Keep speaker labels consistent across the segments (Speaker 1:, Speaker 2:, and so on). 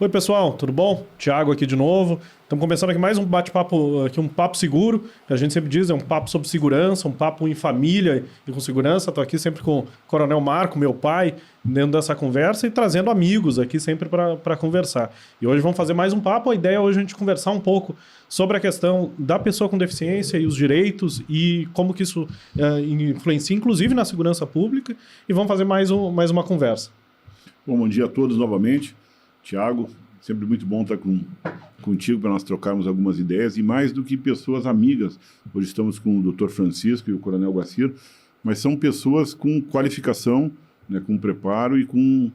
Speaker 1: Oi, pessoal, tudo bom? Thiago aqui de novo. Estamos começando aqui mais um bate-papo, aqui um papo seguro, que a gente sempre diz, é um papo sobre segurança, um papo em família e com segurança. Estou aqui sempre com o Coronel Marco, meu pai, dentro dessa conversa e trazendo amigos aqui sempre para conversar. E hoje vamos fazer mais um papo. A ideia hoje é a gente conversar um pouco sobre a questão da pessoa com deficiência e os direitos e como que isso influencia, inclusive, na segurança pública. E vamos fazer mais uma conversa.
Speaker 2: Bom dia a todos novamente. Tiago, sempre muito bom estar contigo para nós trocarmos algumas ideias e mais do que pessoas amigas. Hoje estamos com o Dr. Francisco e o Coronel Guacir, mas são pessoas com qualificação, né, com preparo e com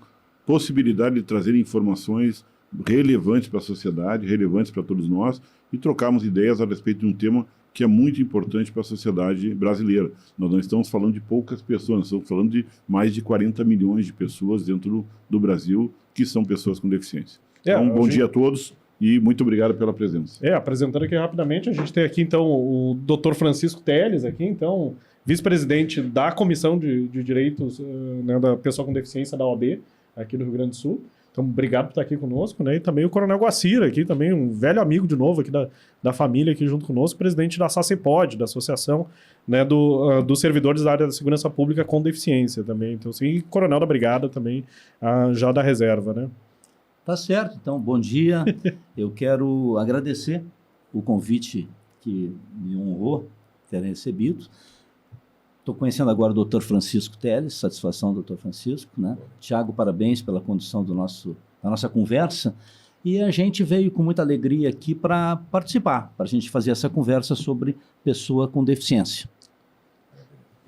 Speaker 2: possibilidade de trazer informações relevantes para a sociedade, relevantes para todos nós e trocarmos ideias a respeito de um tema que é muito importante para a sociedade brasileira. Nós não estamos falando de poucas pessoas, nós estamos falando de mais de 40 milhões de pessoas dentro do Brasil que são pessoas com deficiência. Então, bom dia a todos e muito obrigado pela presença.
Speaker 1: Apresentando aqui rapidamente, a gente tem aqui então o Dr. Francisco Teles, aqui, então, vice-presidente da Comissão de Direitos né, da Pessoa com Deficiência da OAB, aqui do Rio Grande do Sul. Então, obrigado por estar aqui conosco, né? E também o Coronel Guacir aqui, também um velho amigo de novo aqui da família aqui junto conosco, presidente da SACEPOD, da Associação, né, dos Servidores da Área da Segurança Pública com Deficiência também. Então, sim, e Coronel da Brigada também, já da reserva, né?
Speaker 3: Tá certo, então, bom dia. Eu quero agradecer o convite que me honrou ter recebido. Estou conhecendo agora o Dr. Francisco Teles, satisfação, Dr. Francisco, né? Tiago, parabéns pela condução da nossa conversa. E a gente veio com muita alegria aqui para participar, para a gente fazer essa conversa sobre pessoa com deficiência.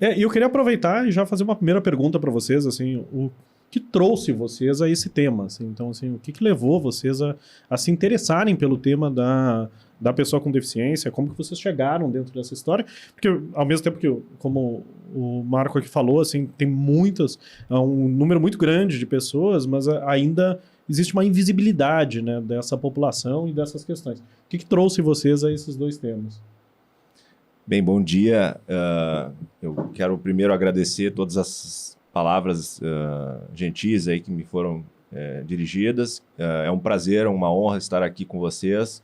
Speaker 1: E eu queria aproveitar e já fazer uma primeira pergunta para vocês, assim, o que trouxe vocês a esse tema? Assim, então, assim, o que levou vocês a se interessarem pelo tema da pessoa com deficiência? Como que vocês chegaram dentro dessa história? Porque, ao mesmo tempo que, como o Marco aqui falou, assim, tem um número muito grande de pessoas, mas ainda existe uma invisibilidade, né, dessa população e dessas questões. O que trouxe vocês a esses dois temas?
Speaker 4: Bem, bom dia. Eu quero primeiro agradecer todas as palavras gentis aí que me foram dirigidas. É um prazer, uma honra estar aqui com vocês.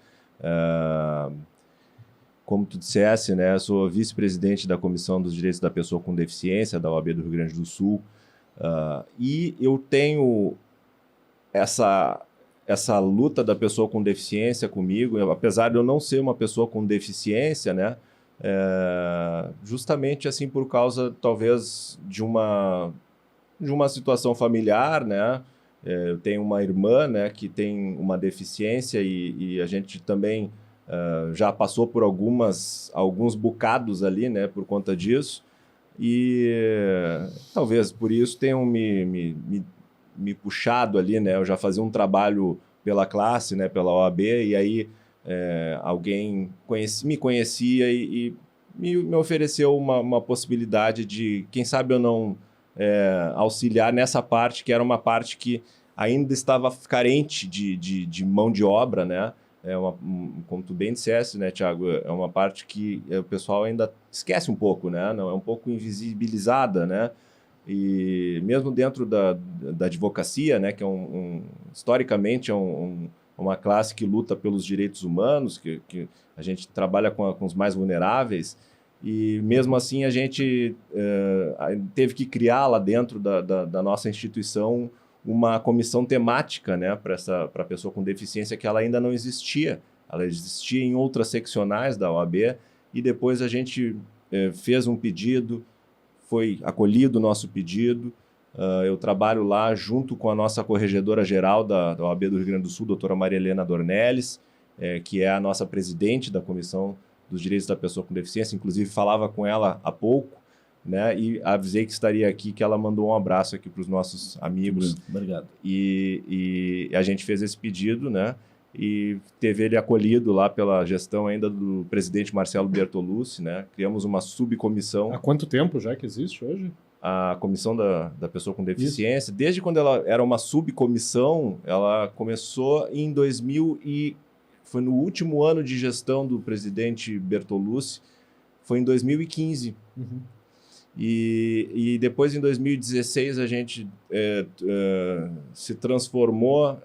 Speaker 4: Como tu disseste, né, eu sou vice-presidente da Comissão dos Direitos da Pessoa com Deficiência, da OAB do Rio Grande do Sul, e eu tenho essa luta da pessoa com deficiência comigo, apesar de eu não ser uma pessoa com deficiência, né, justamente assim por causa, talvez, de uma situação familiar, né. Eu tenho uma irmã, né, que tem uma deficiência e a gente também já passou por alguns bocados ali, né, por conta disso. E talvez por isso tenham me puxado ali, né. Eu já fazia um trabalho pela classe, né, pela OAB, e aí alguém me conhecia e me ofereceu uma possibilidade de, quem sabe eu não auxiliar nessa parte, que era uma parte que ainda estava carente de mão de obra, né? Como tu bem disseste, né, Thiago, é uma parte que o pessoal ainda esquece um pouco, né? Não, é um pouco invisibilizada, né? E mesmo dentro da advocacia, né, que historicamente é uma classe que luta pelos direitos humanos, que a gente trabalha com os mais vulneráveis, e mesmo assim a gente teve que criar lá dentro da nossa instituição uma comissão temática, né, para a pessoa com deficiência, que ela ainda não existia. Ela existia em outras seccionais da OAB, e depois a gente fez um pedido, foi acolhido o nosso pedido. Eu trabalho lá junto com a nossa corregedora-geral da OAB do Rio Grande do Sul, doutora Maria Helena Dornelles, que é a nossa presidente da Comissão dos Direitos da Pessoa com Deficiência. Inclusive, falava com ela há pouco, né, e avisei que estaria aqui, que ela mandou um abraço aqui para os nossos amigos.
Speaker 3: Obrigado.
Speaker 4: E a gente fez esse pedido, né, e teve ele acolhido lá pela gestão ainda do presidente Marcelo Bertolucci, né. Criamos uma subcomissão.
Speaker 1: Há quanto tempo já que existe hoje?
Speaker 4: A Comissão da Pessoa com Deficiência. Isso. Desde quando ela era uma subcomissão, ela começou em 2000 e foi no último ano de gestão do presidente Bertolucci, foi em 2015.
Speaker 1: Uhum.
Speaker 4: E depois, em 2016, a gente se transformou,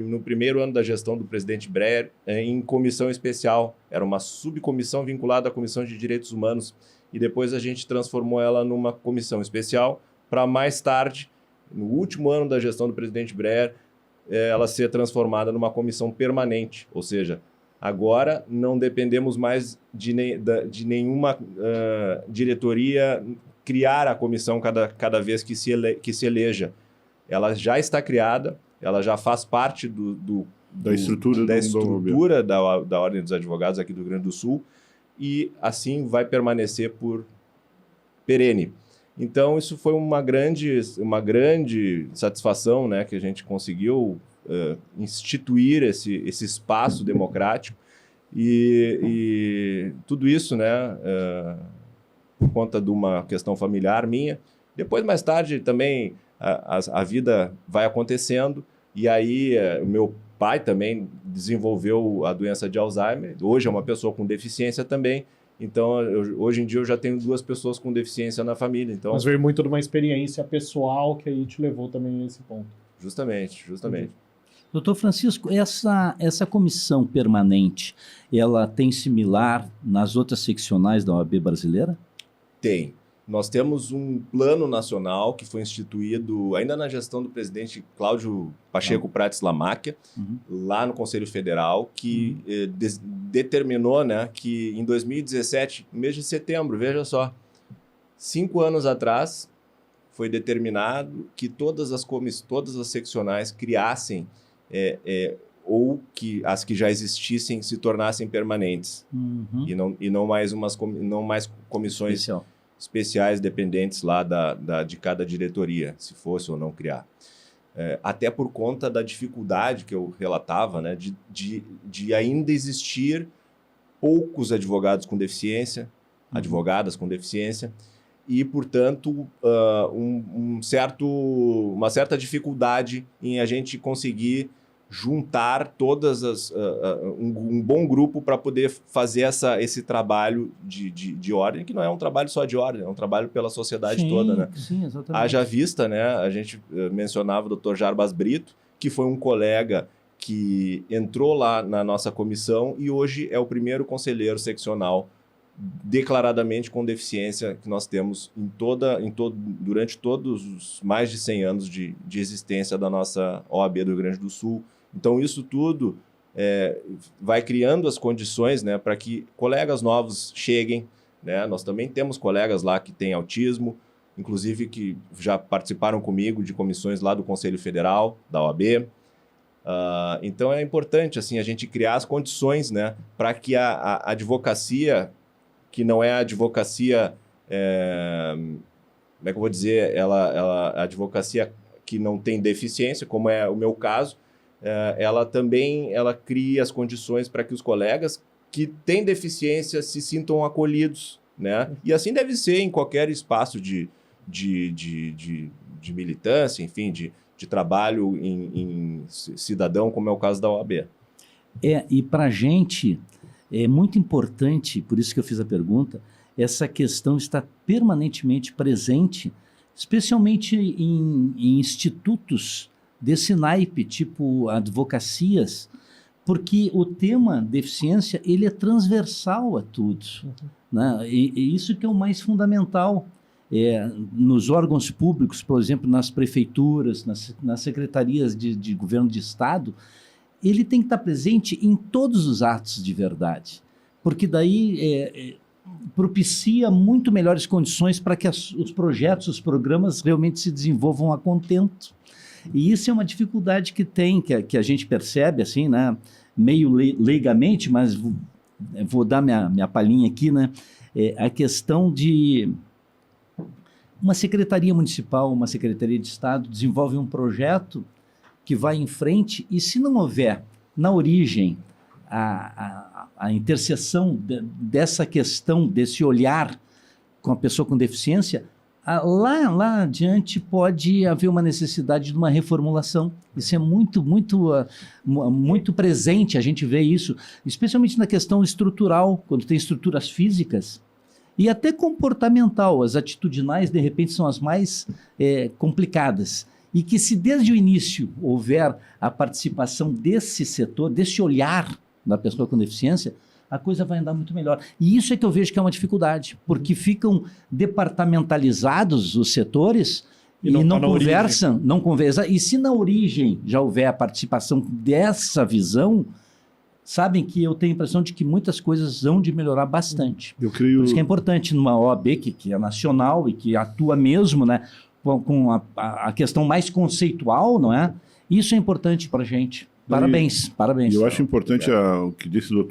Speaker 4: no primeiro ano da gestão do presidente Breyer, em comissão especial. Era uma subcomissão vinculada à Comissão de Direitos Humanos. E depois a gente transformou ela numa comissão especial para mais tarde, no último ano da gestão do presidente Breyer, ela ser transformada numa comissão permanente. Ou seja, agora não dependemos mais de nenhuma diretoria criar a comissão cada vez que se eleja. Ela já está criada, ela já faz parte da estrutura da Ordem dos Advogados aqui do Rio Grande do Sul, e assim vai permanecer por perene. Então, isso foi uma grande satisfação, né, que a gente conseguiu instituir esse espaço democrático, e tudo isso, né, por conta de uma questão familiar minha. Depois, mais tarde, também a vida vai acontecendo, e aí o meu pai também desenvolveu a doença de Alzheimer. Hoje é uma pessoa com deficiência também. Então, hoje em dia, eu já tenho 2 pessoas com deficiência na família. Então,
Speaker 1: Mas veio muito de uma experiência pessoal que aí te levou também a esse ponto.
Speaker 4: Justamente.
Speaker 3: Doutor Francisco, essa comissão permanente, ela tem similar nas outras seccionais da OAB brasileira?
Speaker 4: Tem. Nós temos um plano nacional que foi instituído ainda na gestão do presidente Cláudio Pacheco Prates Lamáquia, lá no Conselho Federal, que determinou, né, que em 2017, no mês de setembro, veja só, 5 anos atrás, foi determinado que todas as seccionais criassem ou que as que já existissem se tornassem permanentes e não mais comissões especiais dependentes lá de cada diretoria, se fosse ou não criar. Até por conta da dificuldade que eu relatava, né, de ainda existir poucos advogados com deficiência, advogadas com deficiência, e, portanto, uma certa dificuldade em a gente conseguir juntar um bom grupo para poder fazer esse trabalho de ordem, que não é um trabalho só de ordem, é um trabalho pela sociedade toda, né?
Speaker 3: Sim, exatamente.
Speaker 4: Haja vista, né? A gente mencionava o Dr. Jarbas Brito, que foi um colega que entrou lá na nossa comissão e hoje é o primeiro conselheiro seccional declaradamente com deficiência que nós temos durante todos os mais de 100 anos de existência da nossa OAB do Rio Grande do Sul. Então, isso tudo vai criando as condições, né, para que colegas novos cheguem, né? Nós também temos colegas lá que têm autismo, inclusive que já participaram comigo de comissões lá do Conselho Federal, da OAB. Então, é importante assim, a gente criar as condições, né, para que a advocacia, que não é a advocacia, como é que eu vou dizer, a advocacia que não tem deficiência, como é o meu caso, ela cria as condições para que os colegas que têm deficiência se sintam acolhidos, né? E assim deve ser em qualquer espaço de militância, enfim, de trabalho em cidadão, como é o caso da OAB.
Speaker 3: E para a gente é muito importante, por isso que eu fiz a pergunta, essa questão está permanentemente presente, especialmente em institutos desse naipe, tipo advocacias, porque o tema deficiência ele é transversal a tudo, né? E isso que é o mais fundamental. Nos órgãos públicos, por exemplo, nas prefeituras, nas secretarias de governo de estado, ele tem que estar presente em todos os atos de verdade, porque daí propicia muito melhores condições para que os projetos, os programas realmente se desenvolvam a contento. E isso é uma dificuldade que a gente percebe, assim, né, meio leigamente, mas vou dar minha palhinha aqui, né, a questão de uma secretaria municipal, uma secretaria de Estado desenvolve um projeto que vai em frente e se não houver na origem a interseção dessa questão, desse olhar com a pessoa com deficiência, lá adiante pode haver uma necessidade de uma reformulação. Isso é muito presente, a gente vê isso, especialmente na questão estrutural, quando tem estruturas físicas, e até comportamental. As atitudinais, de repente, são as mais complicadas. E que se desde o início houver a participação desse setor, desse olhar da pessoa com deficiência, a coisa vai andar muito melhor. E isso é que eu vejo que é uma dificuldade, porque ficam departamentalizados os setores e não conversam, não conversam. E se na origem já houver a participação dessa visão, sabem que eu tenho a impressão de que muitas coisas vão de melhorar bastante.
Speaker 2: Eu creio...
Speaker 3: Por isso que é importante numa OAB que é nacional e que atua mesmo, né, com a questão mais conceitual, não é? Isso é importante para a gente. Parabéns, parabéns.
Speaker 2: Eu acho importante o que disse o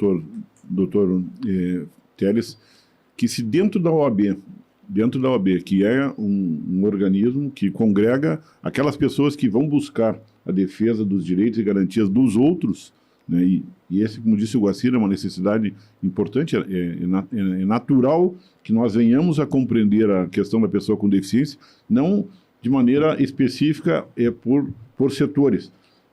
Speaker 2: doutor Teles, que se dentro da OAB, que é um organismo que congrega aquelas pessoas que vão buscar a defesa dos direitos e garantias dos outros, né, e esse, como disse o Guacir, é uma necessidade importante, é natural que nós venhamos a compreender a questão da pessoa com deficiência, não de maneira específica por setores.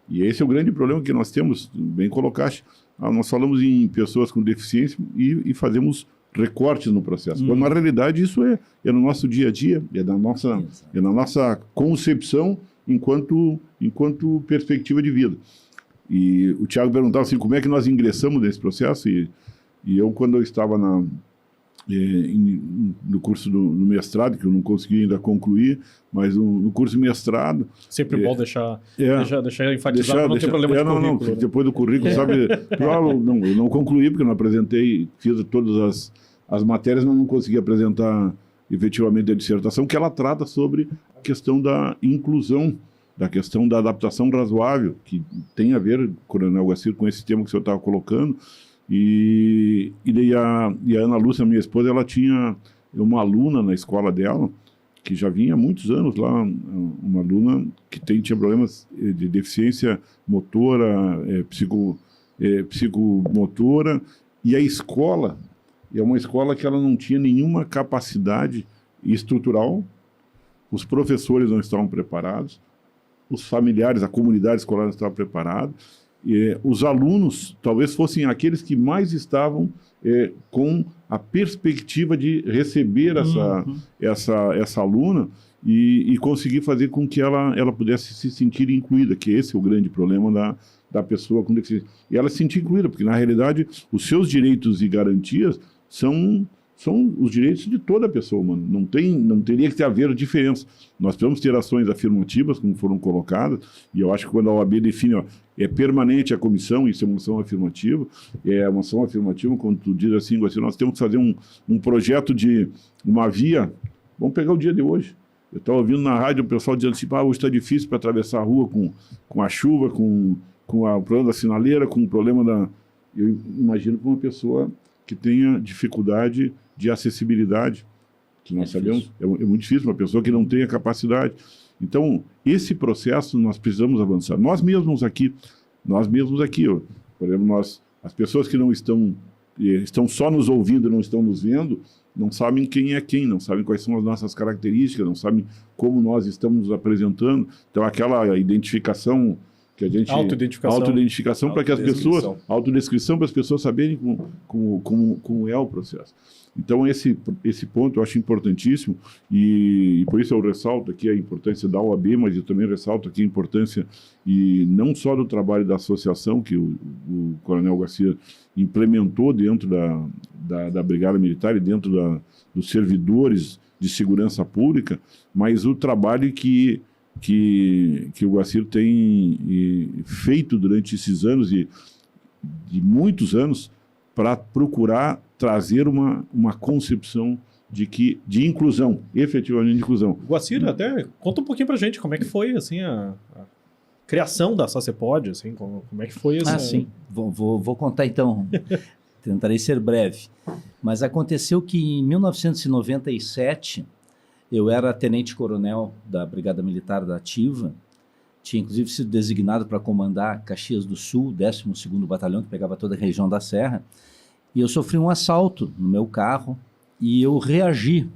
Speaker 2: E esse é o grande problema que nós temos, bem colocaste. Nós falamos em pessoas com deficiência e fazemos recortes no processo. Quando, na realidade, isso é no nosso dia a dia, é na nossa concepção enquanto perspectiva de vida. E o Thiago perguntava assim, como é que nós ingressamos nesse processo? E eu, quando eu estava no curso do mestrado, que eu não consegui ainda concluir, mas no curso de mestrado... Sempre
Speaker 1: bom deixar enfatizar, para não ter problema de currículo.
Speaker 2: Não, depois do currículo, sabe... eu não concluí, porque eu não apresentei, fiz todas as matérias, mas não consegui apresentar efetivamente a dissertação, que ela trata sobre a questão da inclusão, da questão da adaptação razoável, que tem a ver, Coronel Guacir, com esse tema que o senhor estava colocando. E a Ana Lúcia, minha esposa, ela tinha uma aluna na escola dela, que já vinha há muitos anos lá, uma aluna que tinha problemas de deficiência motora, psicomotora, e a escola é uma escola que ela não tinha nenhuma capacidade estrutural, os professores não estavam preparados, os familiares, a comunidade escolar não estava preparada, os alunos talvez fossem aqueles que mais estavam com a perspectiva de receber essa aluna e conseguir fazer com que ela pudesse se sentir incluída, que esse é o grande problema da pessoa com deficiência. E ela se sentir incluída, porque na realidade os seus direitos e garantias são os direitos de toda a pessoa, mano. Não teria que haver diferença. Nós precisamos ter ações afirmativas, como foram colocadas, e eu acho que quando a OAB define, é permanente a comissão, isso é uma ação afirmativa, quando tu diz assim, nós temos que fazer um projeto de uma via, vamos pegar o dia de hoje. Eu estava ouvindo na rádio o pessoal dizendo assim, hoje está difícil para atravessar a rua com a chuva, com o problema da sinaleira, com o problema da... Eu imagino para uma pessoa que tenha dificuldade de acessibilidade, que nós sabemos, é muito difícil, uma pessoa que não tenha capacidade. Então, esse processo nós precisamos avançar. Nós mesmos aqui, por exemplo, as pessoas que não estão só nos ouvindo, não estão nos vendo, não sabem quem é quem, não sabem quais são as nossas características, não sabem como nós estamos nos apresentando. Então, aquela identificação que a gente... Autoidentificação para que as pessoas... Autodescrição para as pessoas saberem como é o processo. Então, esse ponto eu acho importantíssimo e por isso eu ressalto aqui a importância da OAB, mas eu também ressalto aqui a importância, e não só do trabalho da associação, que o Coronel Garcia implementou dentro da Brigada Militar e dentro dos servidores de segurança pública, mas o trabalho que o Guacir tem feito durante esses anos e de muitos anos para procurar trazer uma concepção de inclusão, efetivamente de inclusão.
Speaker 1: Guacir, até conta um pouquinho pra gente como é que foi assim, a criação da SACEPOD, assim, como é que foi essa...
Speaker 3: sim. Vou contar então. Tentarei ser breve. Mas aconteceu que em 1997... eu era tenente-coronel da Brigada Militar da Ativa, tinha inclusive sido designado para comandar Caxias do Sul, 12º Batalhão, que pegava toda a região da Serra, e eu sofri um assalto no meu carro e eu reagi,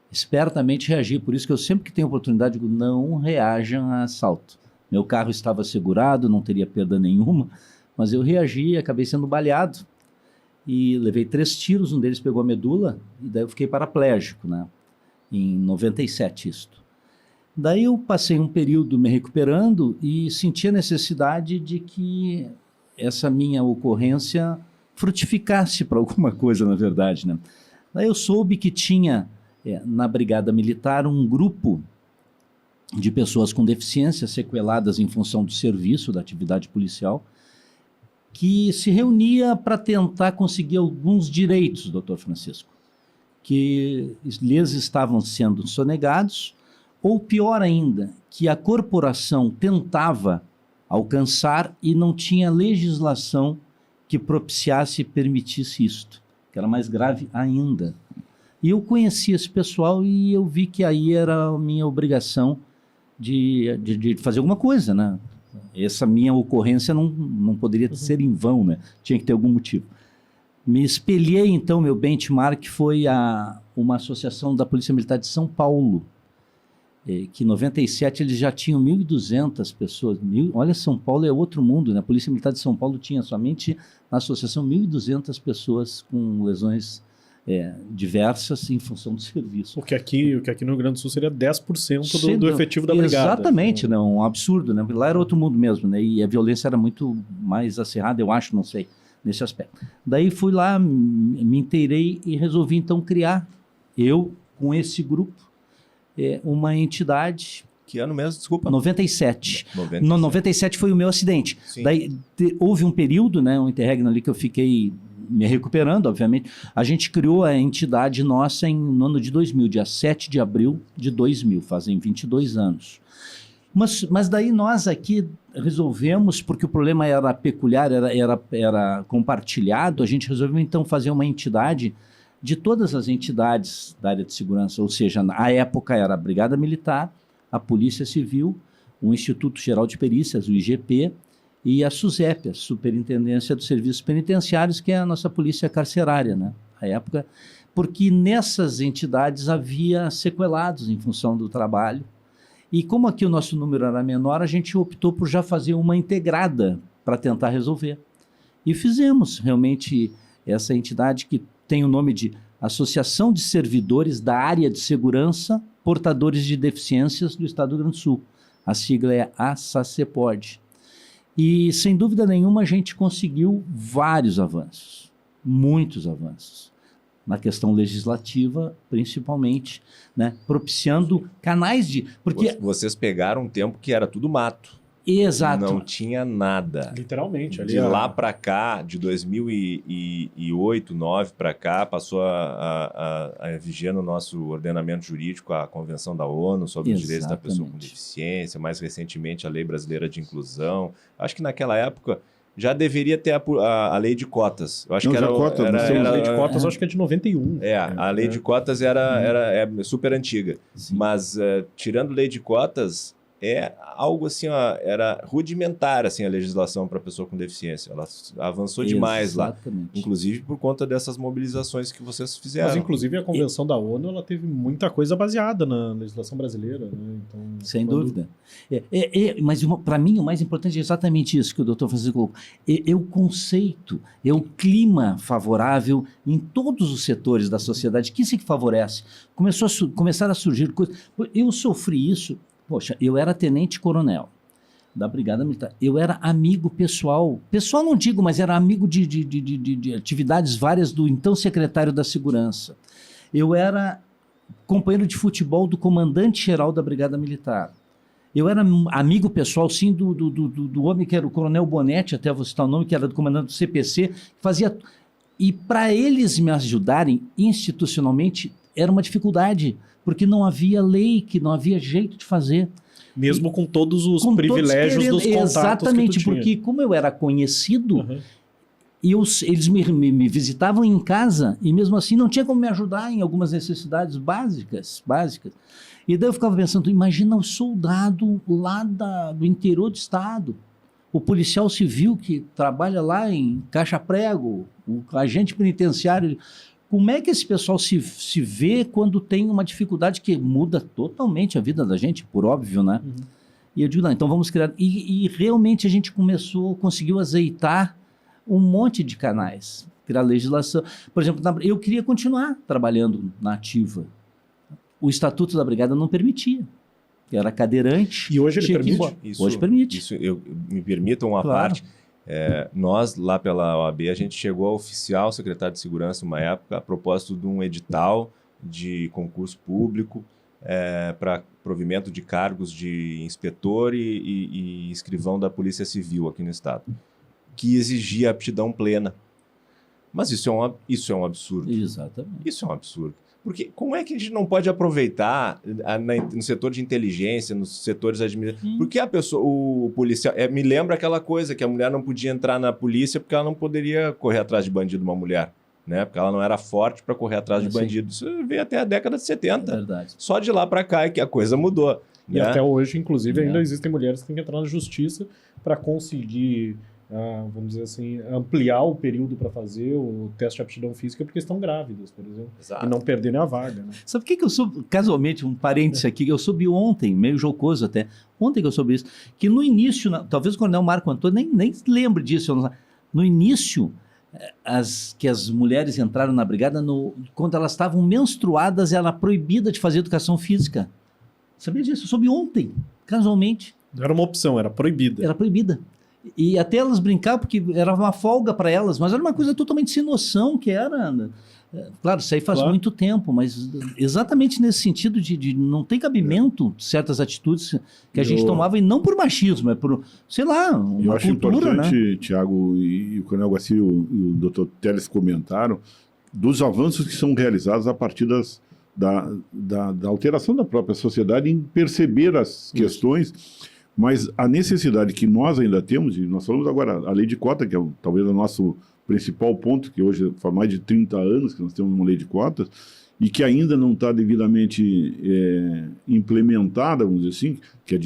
Speaker 3: espertamente reagi, por isso que eu sempre que tenho oportunidade digo, não reajam a assalto. Meu carro estava segurado, não teria perda nenhuma, mas eu reagi e acabei sendo baleado. e levei 3 tiros, um deles pegou a medula, e daí eu fiquei paraplégico, né? Em 97 isto. Daí eu passei um período me recuperando e senti a necessidade de que essa minha ocorrência frutificasse para alguma coisa, na verdade, né? Daí eu soube que tinha na Brigada Militar um grupo de pessoas com deficiência sequeladas em função do serviço, da atividade policial, que se reunia para tentar conseguir alguns direitos, doutor Francisco, que lhes estavam sendo sonegados, ou pior ainda, que a corporação tentava alcançar e não tinha legislação que propiciasse e permitisse isto, que era mais grave ainda. E eu conheci esse pessoal e eu vi que aí era a minha obrigação de fazer alguma coisa, né? Essa minha ocorrência não poderia ser em vão, né? Tinha que ter algum motivo. Me espelhei, então, meu benchmark foi uma associação da Polícia Militar de São Paulo, que em 97 eles já tinham 1.200 pessoas. Olha, São Paulo é outro mundo, né? A Polícia Militar de São Paulo tinha somente na associação 1.200 pessoas com lesões diversas em função do serviço.
Speaker 1: O que aqui no Rio Grande do Sul seria 10% do efetivo da brigada.
Speaker 3: Exatamente, né? Um absurdo, né? Lá era outro mundo mesmo, né? E a violência era muito mais acirrada, eu acho, não sei, nesse aspecto. Daí fui lá, me inteirei e resolvi então criar, eu com esse grupo, uma entidade.
Speaker 4: Que ano mesmo? Desculpa.
Speaker 3: 97. No 97 foi o meu acidente. Sim. Daí houve um período, né, um interregno ali que eu fiquei me recuperando, obviamente. A gente criou a entidade nossa no ano de 2000, dia 7 de abril de 2000, fazem 22 anos. Mas daí nós aqui resolvemos, porque o problema era peculiar, era compartilhado, a gente resolveu então fazer uma entidade de todas as entidades da área de segurança, ou seja, na época era a Brigada Militar, a Polícia Civil, o Instituto Geral de Perícias, o IGP, e a SUSEP, a Superintendência dos Serviços Penitenciários, que é a nossa polícia carcerária, né? À época, porque nessas entidades havia sequelados em função do trabalho. E como aqui o nosso número era menor, a gente optou por já fazer uma integrada para tentar resolver. E fizemos realmente essa entidade que tem o nome de Associação de Servidores da Área de Segurança Portadores de Deficiências do Estado do Rio Grande do Sul. A sigla é ASACEPOD. E, sem dúvida nenhuma, a gente conseguiu vários avanços, muitos avanços, na questão legislativa, principalmente, né, propiciando canais de... Porque...
Speaker 4: Vocês pegaram um tempo que era tudo mato.
Speaker 3: Exato.
Speaker 4: Não tinha nada.
Speaker 1: Literalmente. Ali
Speaker 4: de lá para cá, de 2008, 2009 para cá, passou a vigiar no nosso ordenamento jurídico a Convenção da ONU sobre os direitos da pessoa com deficiência, mais recentemente a Lei Brasileira de Inclusão. Acho que naquela época já deveria ter a lei de cotas. Eu acho que era
Speaker 1: a lei de cotas, acho que é de 91.
Speaker 4: A lei de cotas é super antiga. Sim. Mas tirando lei de cotas, é algo assim, ó, era rudimentar assim, a legislação para pessoa com deficiência. Ela avançou demais lá, inclusive por conta dessas mobilizações que vocês fizeram.
Speaker 1: Mas, inclusive, a Convenção da ONU ela teve muita coisa baseada na legislação brasileira. Né? Então,
Speaker 3: sem dúvida. Mas, para mim, o mais importante é exatamente isso que o doutor Francisco colocou. É o conceito, é o clima favorável em todos os setores da sociedade, que isso que favorece. Começaram a surgir coisas. Eu sofri isso. Poxa, eu era tenente-coronel da Brigada Militar. Eu era amigo pessoal. Pessoal não digo, mas era amigo de atividades várias do então secretário da Segurança. Eu era companheiro de futebol do comandante-geral da Brigada Militar. Eu era amigo pessoal, sim, do homem que era o Coronel Bonetti, até vou citar o nome, que era do comandante do CPC, que fazia... E para eles me ajudarem institucionalmente, era uma dificuldade, porque não havia lei, que não havia jeito de fazer.
Speaker 1: Mesmo com todos os privilégios dos contatos.
Speaker 3: Exatamente,
Speaker 1: que tu
Speaker 3: porque
Speaker 1: tinha.
Speaker 3: como eu era conhecido, eles me visitavam em casa e mesmo assim não tinha como me ajudar em algumas necessidades básicas. E daí eu ficava pensando, imagina o soldado lá do interior do estado, o policial civil que trabalha lá em Caixa-Prego, o agente penitenciário... Como é que esse pessoal se vê quando tem uma dificuldade que muda totalmente a vida da gente, por óbvio, né? E eu digo, não, então vamos criar... E realmente a gente conseguiu azeitar um monte de canais, criar legislação. Por exemplo, eu queria continuar trabalhando na ativa. O Estatuto da Brigada não permitia. Eu era cadeirante.
Speaker 1: E hoje ele
Speaker 3: tinha que ir
Speaker 1: permite?
Speaker 3: embora. Hoje permite.
Speaker 4: Isso, me permitam uma
Speaker 3: Claro.
Speaker 4: parte. Nós, lá pela OAB, a gente chegou a oficiar o secretário de Segurança, uma época, a propósito de um edital de concurso público para provimento de cargos de inspetor e escrivão da Polícia Civil aqui no Estado, que exigia aptidão plena. Mas isso é um absurdo.
Speaker 3: Exatamente.
Speaker 4: Isso é um absurdo. Porque como é que a gente não pode aproveitar no setor de inteligência, nos setores administrativos? Porque o policial... me lembra aquela coisa que a mulher não podia entrar na polícia porque ela não poderia correr atrás de bandido, uma mulher. Né? Porque ela não era forte para correr atrás de bandido. Isso veio até a década de 70.
Speaker 3: É verdade.
Speaker 4: Só de lá para cá é que a coisa mudou.
Speaker 1: E
Speaker 4: né?
Speaker 1: até hoje, inclusive, ainda existem mulheres que têm que entrar na justiça para conseguir, vamos dizer assim, ampliar o período para fazer o teste de aptidão física porque estão grávidas, por exemplo.
Speaker 4: Exato.
Speaker 1: E não perderem a vaga. Né?
Speaker 3: Sabe o que eu soube, casualmente, um parêntese aqui, eu soube ontem, meio jocoso até, ontem que eu soube isso, que no início, talvez o coronel Marco Antônio nem lembre disso, no início, que as mulheres entraram na brigada, quando elas estavam menstruadas, era proibida de fazer educação física. Sabia disso? Eu soube ontem, casualmente.
Speaker 1: Não era uma opção, era proibida.
Speaker 3: Era proibida. E até elas brincavam, porque era uma folga para elas, mas era uma coisa totalmente sem noção, que era... Claro, isso aí faz muito tempo, mas exatamente nesse sentido de não ter cabimento certas atitudes que a gente tomava, e não por machismo, é por, sei lá, uma
Speaker 2: eu acho
Speaker 3: cultura,
Speaker 2: importante,
Speaker 3: né?
Speaker 2: Tiago, e o Coronel Guacir e o Dr. Teles comentaram, dos avanços que são realizados a partir da alteração da própria sociedade em perceber as questões, mas a necessidade que nós ainda temos, e nós falamos agora, a lei de cota, que é talvez o nosso principal ponto, que hoje faz mais de 30 anos que nós temos uma lei de cotas, e que ainda não está devidamente implementada, vamos dizer assim, que é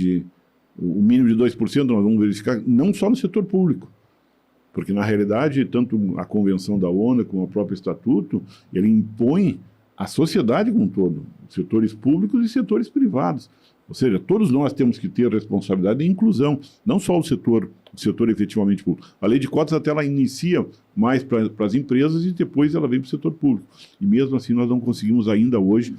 Speaker 2: o mínimo de 2%, nós vamos verificar, não só no setor público, porque na realidade, tanto a Convenção da ONU como o próprio Estatuto, ele impõe à sociedade como um todo, setores públicos e setores privados. Ou seja, todos nós temos que ter responsabilidade de inclusão, não só o setor efetivamente público. A lei de cotas até ela inicia mais para as empresas e depois ela vem para o setor público. E mesmo assim nós não conseguimos ainda hoje,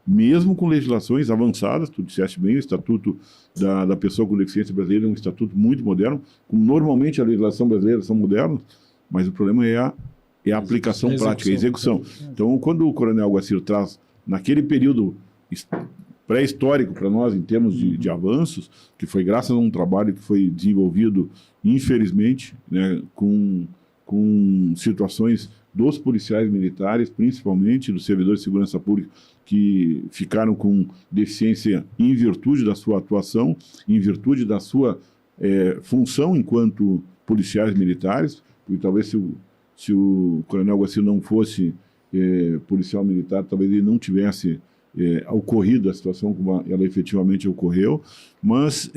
Speaker 2: mesmo com legislações avançadas, tu disseste bem, o Estatuto da Pessoa com Deficiência Brasileira é um estatuto muito moderno, como normalmente a legislação brasileira são modernas, mas o problema é a aplicação prática, a execução. Então, quando o Coronel Guacir traz, naquele período pré-histórico para nós, em termos de avanços, que foi graças a um trabalho que foi desenvolvido, infelizmente, né, com situações dos policiais militares, principalmente dos servidores de segurança pública, que ficaram com deficiência em virtude da sua atuação, em virtude da sua função enquanto policiais militares, porque talvez se o Coronel Guacir não fosse policial militar, talvez ele não tivesse ocorrido a situação como ela efetivamente ocorreu, mas...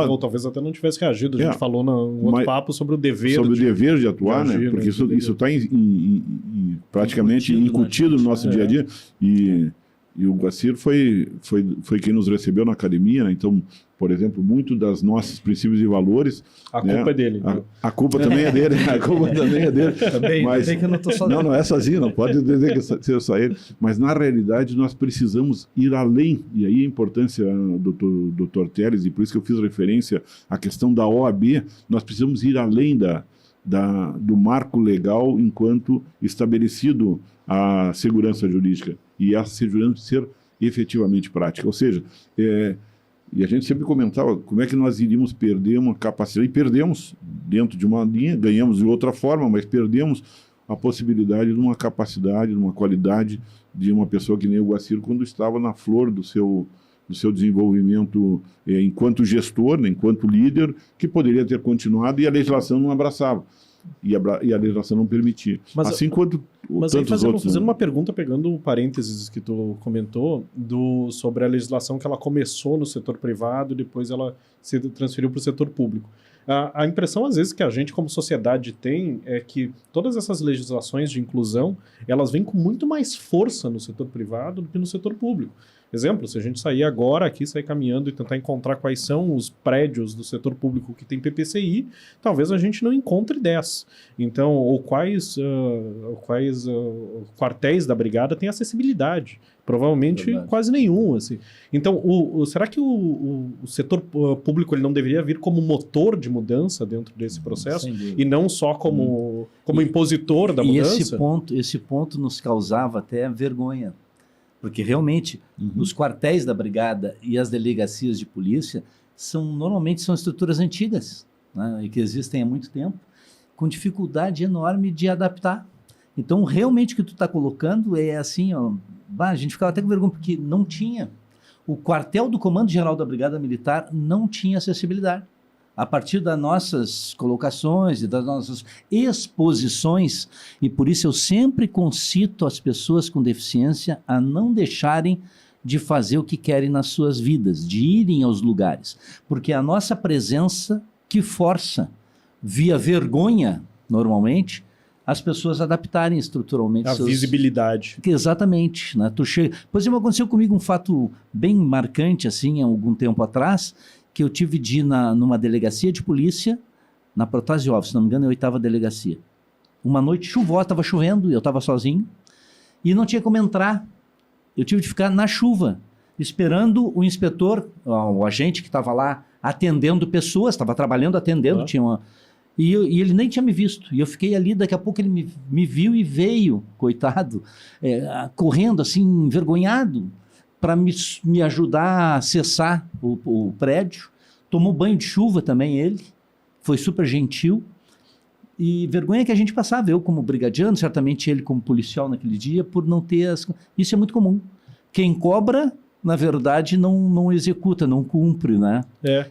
Speaker 1: ou talvez até não tivesse reagido, a gente falou no outro papo sobre o dever...
Speaker 2: Sobre o dever de atuar, né? Porque isso está praticamente incutido no nosso dia a dia, e o Guacir foi quem nos recebeu na academia, né? Então, por exemplo, muito das nossos princípios e valores...
Speaker 1: A culpa é dele.
Speaker 2: A culpa também é dele, a culpa também é dele.
Speaker 3: Também, mas que eu não estou sozinho.
Speaker 2: Não é sozinho, não pode dizer que seja só ele. Mas, na realidade, nós precisamos ir além, e aí a importância do Dr. Teles, e por isso que eu fiz referência à questão da OAB, nós precisamos ir além do marco legal enquanto estabelecido a segurança jurídica, e essa segurança ser efetivamente prática. Ou seja, e a gente sempre comentava como é que nós iríamos perder uma capacidade, e perdemos dentro de uma linha, ganhamos de outra forma, mas perdemos a possibilidade de uma capacidade, de uma qualidade de uma pessoa que nem o Guacir, quando estava na flor do seu desenvolvimento enquanto gestor, né, enquanto líder, que poderia ter continuado e a legislação não abraçava. E a legislação não permitia. Assim quanto tantos outros.
Speaker 1: Fazendo uma pergunta, pegando o parênteses que tu comentou, sobre a legislação que ela começou no setor privado e depois ela se transferiu para o setor público. A impressão, às vezes, que a gente, como sociedade, tem é que todas essas legislações de inclusão, elas vêm com muito mais força no setor privado do que no setor público. Exemplo, se a gente sair agora aqui, sair caminhando e tentar encontrar quais são os prédios do setor público que tem PPCI, talvez a gente não encontre 10. Então, ou quais quartéis da brigada têm acessibilidade. Provavelmente
Speaker 3: Verdade.
Speaker 1: quase nenhum. Assim. Então, será que o setor público ele não deveria vir como motor de mudança dentro desse processo?
Speaker 3: Sem dúvida.
Speaker 1: E não só como impositor da
Speaker 3: E
Speaker 1: mudança?
Speaker 3: esse ponto nos causava até vergonha, porque realmente os quartéis da brigada e as delegacias de polícia normalmente são estruturas antigas, né, e que existem há muito tempo, com dificuldade enorme de adaptar. Então, realmente o que tu está colocando é assim, ó, a gente ficava até com vergonha, porque não tinha. O quartel do Comando Geral da Brigada Militar não tinha acessibilidade. A partir das nossas colocações e das nossas exposições, e por isso eu sempre concito as pessoas com deficiência a não deixarem de fazer o que querem nas suas vidas, de irem aos lugares, porque é a nossa presença que força, via vergonha, normalmente, as pessoas adaptarem estruturalmente
Speaker 1: A visibilidade.
Speaker 3: Exatamente, né? Por exemplo, aconteceu comigo um fato bem marcante, assim, há algum tempo atrás, que eu tive de ir numa delegacia de polícia, na Protásio, se não me engano, é a 8ª delegacia. Uma noite chuvosa, estava chovendo, eu estava sozinho, e não tinha como entrar. Eu tive de ficar na chuva, esperando o inspetor, o agente que estava lá atendendo pessoas, estava trabalhando, atendendo, tinha uma... E ele nem tinha me visto. E eu fiquei ali, daqui a pouco ele me viu e veio, coitado, correndo assim, envergonhado, para me ajudar a acessar o prédio. Tomou banho de chuva também ele, foi super gentil. E vergonha que a gente passava, eu como brigadiano, certamente ele como policial naquele dia, por não ter Isso é muito comum. Quem cobra, na verdade, não executa, não cumpre, né?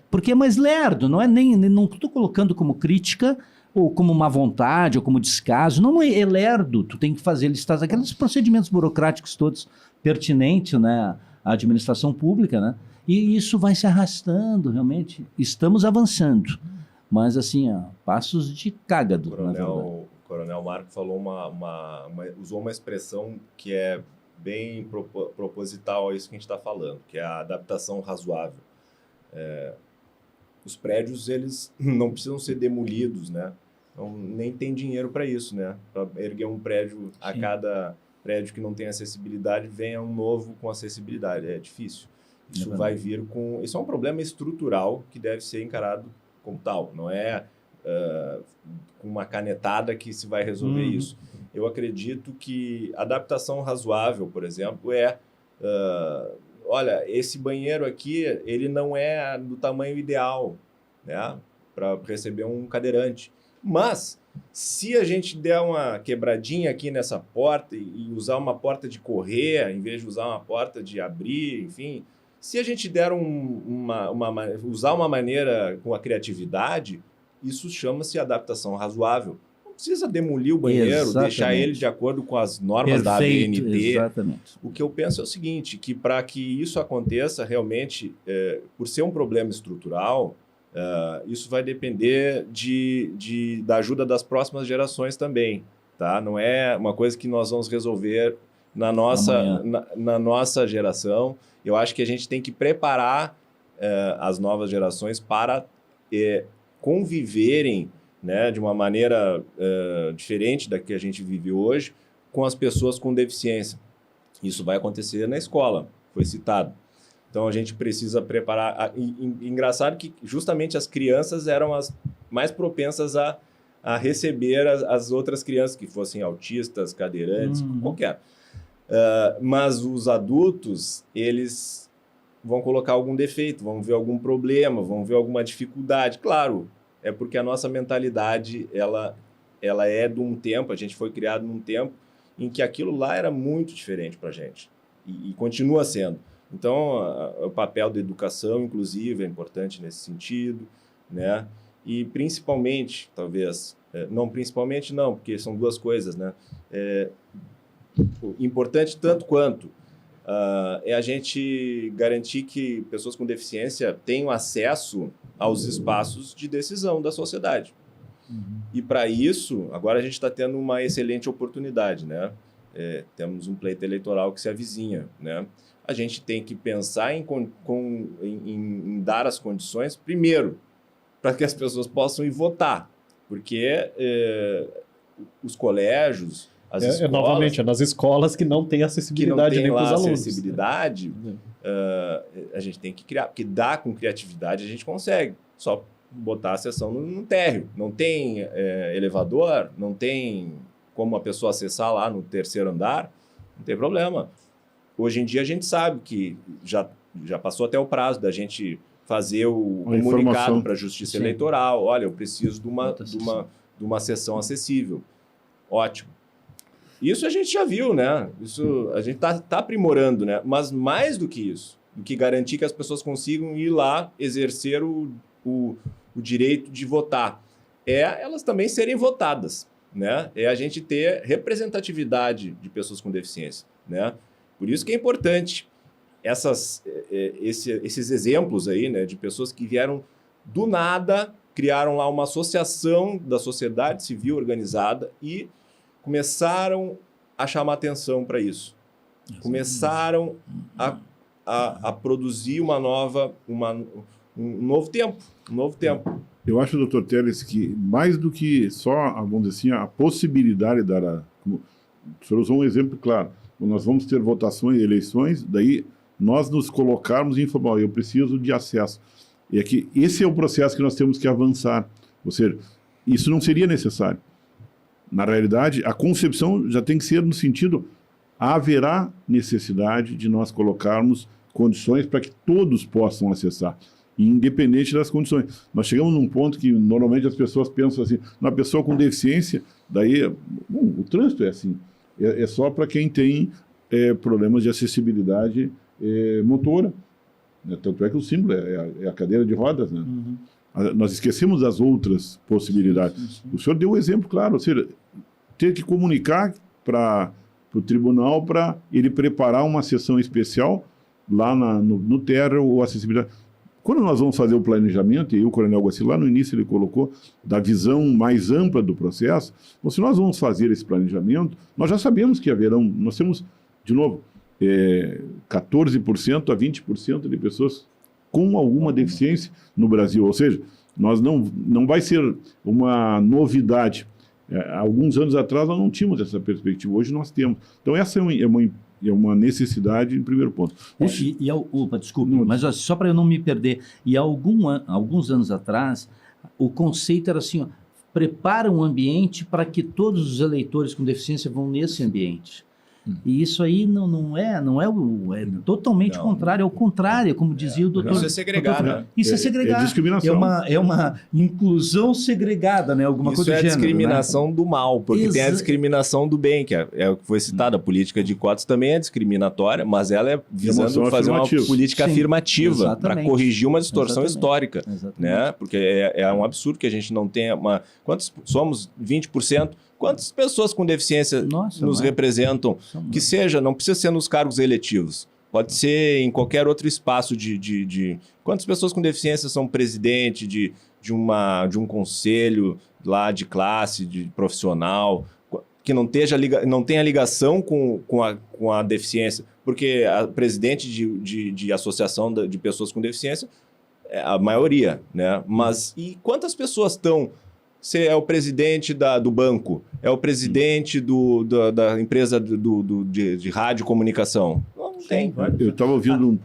Speaker 3: Porque é mais lerdo, não é não estou colocando como crítica, ou como má vontade, ou como descaso, não é lerdo, tu tem que fazer listas, aqueles procedimentos burocráticos todos pertinentes, né, à administração pública, né? E isso vai se arrastando, realmente. Estamos avançando, mas assim, passos de cágado, na verdade.
Speaker 4: O Coronel Marco falou usou uma expressão que é bem proposital a isso que a gente está falando, que é a adaptação razoável. Os prédios, eles não precisam ser demolidos, né? Então, nem tem dinheiro para isso, né? Para erguer um prédio, a cada prédio que não tem acessibilidade, venha um novo com acessibilidade. É difícil. Isso vai vir com... Isso é um problema estrutural que deve ser encarado como tal. Não é com uma canetada que se vai resolver isso. Eu acredito que adaptação razoável, por exemplo, olha, esse banheiro aqui, ele não é do tamanho ideal, né, para receber um cadeirante. Mas, se a gente der uma quebradinha aqui nessa porta e usar uma porta de correr, em vez de usar uma porta de abrir, enfim, se a gente der usar uma maneira com a criatividade, isso chama-se adaptação razoável. Não precisa demolir o banheiro, deixar ele de acordo com as normas da ABNT.
Speaker 3: Exatamente.
Speaker 4: O que eu penso é o seguinte, que para que isso aconteça realmente, por ser um problema estrutural, isso vai depender da ajuda das próximas gerações também. Tá? Não é uma coisa que nós vamos resolver na nossa geração. Eu acho que a gente tem que preparar as novas gerações para conviverem, né, de uma maneira diferente da que a gente vive hoje com as pessoas com deficiência. Isso vai acontecer na escola, foi citado. Então a gente precisa preparar. Engraçado que justamente as crianças eram as mais propensas a receber as outras crianças que fossem autistas, cadeirantes, qualquer. Mas os adultos, eles vão colocar algum defeito, vão ver algum problema, vão ver alguma dificuldade. Claro, é porque a nossa mentalidade ela é de um tempo, a gente foi criado num tempo em que aquilo lá era muito diferente para a gente e continua sendo. Então, o papel da educação inclusive é importante nesse sentido, né? E principalmente, talvez, não principalmente não, porque são duas coisas, né? Importante tanto quanto é a gente garantir que pessoas com deficiência tenham acesso aos espaços de decisão da sociedade. E para isso, agora a gente está tendo uma excelente oportunidade, né? Temos um pleito eleitoral que se avizinha, né? a gente tem que pensar em dar as condições, primeiro, para que as pessoas possam ir votar, porque os colégios, as escolas...
Speaker 1: Novamente, nas escolas que não tem acessibilidade nem para os alunos.
Speaker 4: Acessibilidade, a gente tem que criar, porque com criatividade a gente consegue, só botar a sessão no térreo. Não tem elevador, não tem como a pessoa acessar lá no 3º andar, não tem problema. Hoje em dia a gente sabe que já passou até o prazo da gente fazer o comunicado para a Justiça Eleitoral. Olha, eu preciso de uma sessão acessível. Ótimo. Isso a gente já viu, né? Isso a gente tá aprimorando, né? Mas mais do que isso, do que garantir que as pessoas consigam ir lá exercer o direito de votar, elas também serem votadas, né? É a gente ter representatividade de pessoas com deficiência, né? Por isso que é importante esses exemplos aí, né, de pessoas que vieram do nada, criaram lá uma associação da sociedade civil organizada e começaram a chamar atenção para isso. Começaram a produzir um novo tempo.
Speaker 2: Eu acho, doutor Teles, que mais do que só, vamos dizer assim, a possibilidade o senhor usou um exemplo claro. Quando nós vamos ter votações, eleições, daí nós nos colocarmos e informar, eu preciso de acesso. E aqui, esse é o processo que nós temos que avançar. Ou seja, isso não seria necessário. Na realidade, a concepção já tem que ser no sentido, haverá necessidade de nós colocarmos condições para que todos possam acessar, independente das condições. Nós chegamos num ponto que normalmente as pessoas pensam assim, uma pessoa com deficiência, daí, o trânsito é assim, é só para quem tem problemas de acessibilidade motora. Tanto é que o símbolo é a cadeira de rodas, né? Uhum. Nós esquecemos das outras possibilidades. O senhor deu um exemplo claro, ou seja, ter que comunicar para o tribunal para ele preparar uma sessão especial lá no térreo ou acessibilidade. Quando nós vamos fazer o planejamento, e o Coronel Guacir lá no início ele colocou da visão mais ampla do processo, então, se nós vamos fazer esse planejamento, nós já sabemos que nós temos, de novo, 14% a 20% de pessoas com alguma deficiência no Brasil, ou seja, nós não vai ser uma novidade. Alguns anos atrás nós não tínhamos essa perspectiva, hoje nós temos. Então essa é uma necessidade em primeiro ponto.
Speaker 3: Desculpe, mas só para eu não me perder, e alguns anos atrás, o conceito era assim, prepara um ambiente para que todos os eleitores com deficiência vão nesse ambiente. E isso aí é totalmente contrário, é o contrário, como dizia o doutor.
Speaker 4: Isso é segregado, né?
Speaker 3: Isso é segregado.
Speaker 2: É discriminação.
Speaker 3: É uma inclusão segregada, né? Alguma coisa do gênero.
Speaker 4: Isso é a discriminação, né? Do mal, porque tem a discriminação do bem, que é o que foi citado. A política de cotas também é discriminatória, mas ela é visando fazer uma política afirmativa para corrigir uma distorção histórica, né? Porque é um absurdo que a gente não tenha Quantos somos? 20%? Quantas pessoas com deficiência nos representam? Que seja, não precisa ser nos cargos eletivos. Pode ser em qualquer outro espaço Quantas pessoas com deficiência são presidente de um conselho lá de classe, de profissional, que não tenha ligação com a deficiência? Porque a presidente de associação de pessoas com deficiência é a maioria, né? Mas e quantas pessoas estão... Você é o presidente do banco, é o presidente da empresa de rádio e comunicação. Não tem.
Speaker 2: Eu estava ouvindo...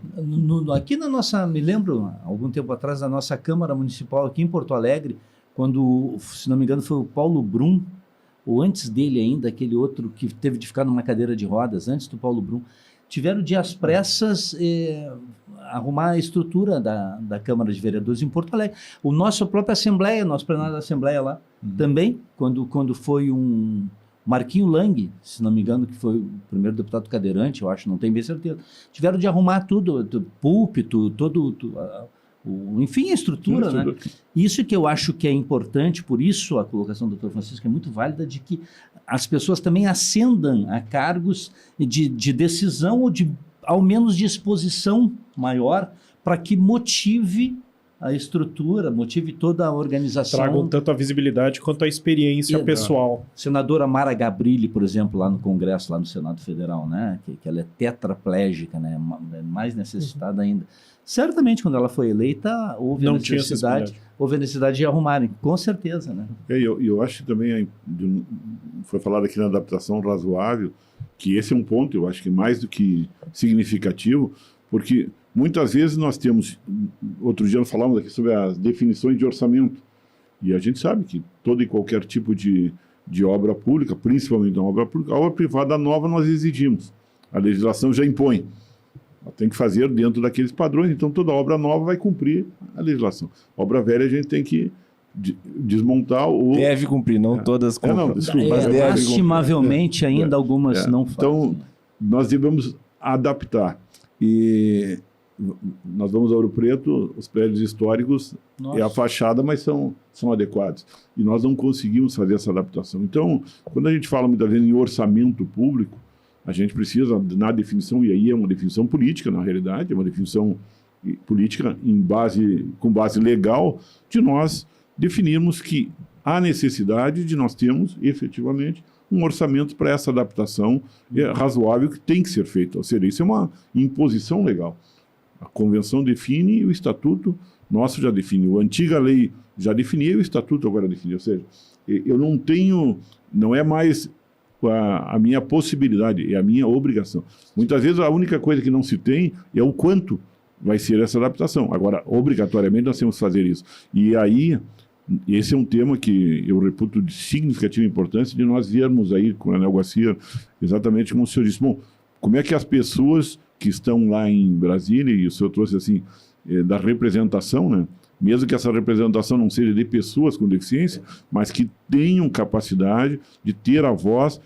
Speaker 3: Aqui na nossa... Me lembro, algum tempo atrás, da nossa Câmara Municipal aqui em Porto Alegre, quando, se não me engano, foi o Paulo Brum, ou antes dele ainda, aquele outro que teve de ficar numa cadeira de rodas, antes do Paulo Brum, tiveram de às pressas arrumar a estrutura da Câmara de Vereadores em Porto Alegre. O nosso próprio Assembleia, nosso plenário da Assembleia lá, também, quando foi um Marquinho Lang, se não me engano, que foi o primeiro deputado cadeirante, eu acho, não tenho bem certeza, tiveram de arrumar tudo, púlpito, enfim, a estrutura, né? Isso que eu acho que é importante, por isso a colocação do Dr. Francisco é muito válida, de que as pessoas também ascendam a cargos de decisão ou ao menos de exposição maior, para que motive a estrutura, motive toda a organização.
Speaker 1: Tragam tanto a visibilidade quanto a experiência
Speaker 3: Exato.
Speaker 1: pessoal.
Speaker 3: Senadora Mara Gabrilli, por exemplo, lá no Congresso, lá no Senado Federal, né? Que ela é tetraplégica, né? Mais necessitada ainda. Certamente, quando ela foi eleita, houve
Speaker 1: Não
Speaker 3: a
Speaker 1: tinha
Speaker 3: necessidade de arrumarem, com certeza, né?
Speaker 2: Eu acho que também foi falado aqui na adaptação razoável, que esse é um ponto, eu acho que mais do que significativo, porque muitas vezes nós temos, outro dia nós falamos aqui sobre as definições de orçamento, e a gente sabe que todo e qualquer tipo de obra pública, principalmente uma obra pública, a obra privada nova nós exigimos, a legislação já impõe. Ela tem que fazer dentro daqueles padrões, então toda obra nova vai cumprir a legislação. Obra velha a gente tem que desmontar ou...
Speaker 4: Deve cumprir, não todas cumprem.
Speaker 2: Não, desculpa, mas deve
Speaker 3: Lastimavelmente ainda algumas não fazem.
Speaker 2: Então, nós devemos adaptar. E nós vamos a Ouro Preto, os prédios históricos,
Speaker 3: Nossa.
Speaker 2: é a fachada, mas são adequados. E nós não conseguimos fazer essa adaptação. Então, quando a gente fala muitas vezes em orçamento público, a gente precisa, na definição, e aí é uma definição política, na realidade, é uma definição política com base legal, de nós definirmos que há necessidade de nós termos, efetivamente, um orçamento para essa adaptação razoável que tem que ser feita. Ou seja, isso é uma imposição legal. A Convenção define e o Estatuto nosso já definiu. A antiga lei já definia e o Estatuto agora definiu. Ou seja, eu não tenho, não é mais a minha possibilidade, é a minha obrigação. Muitas vezes a única coisa que não se tem é o quanto vai ser essa adaptação. Agora, obrigatoriamente nós temos que fazer isso. E aí, esse é um tema que eu reputo de significativa importância de nós vermos aí, com o Coronel Guacir, exatamente como o senhor disse. Bom, como é que as pessoas que estão lá em Brasília, e o senhor trouxe assim, da representação, né? Mesmo que essa representação não seja de pessoas com deficiência, mas que tenham capacidade de ter a voz,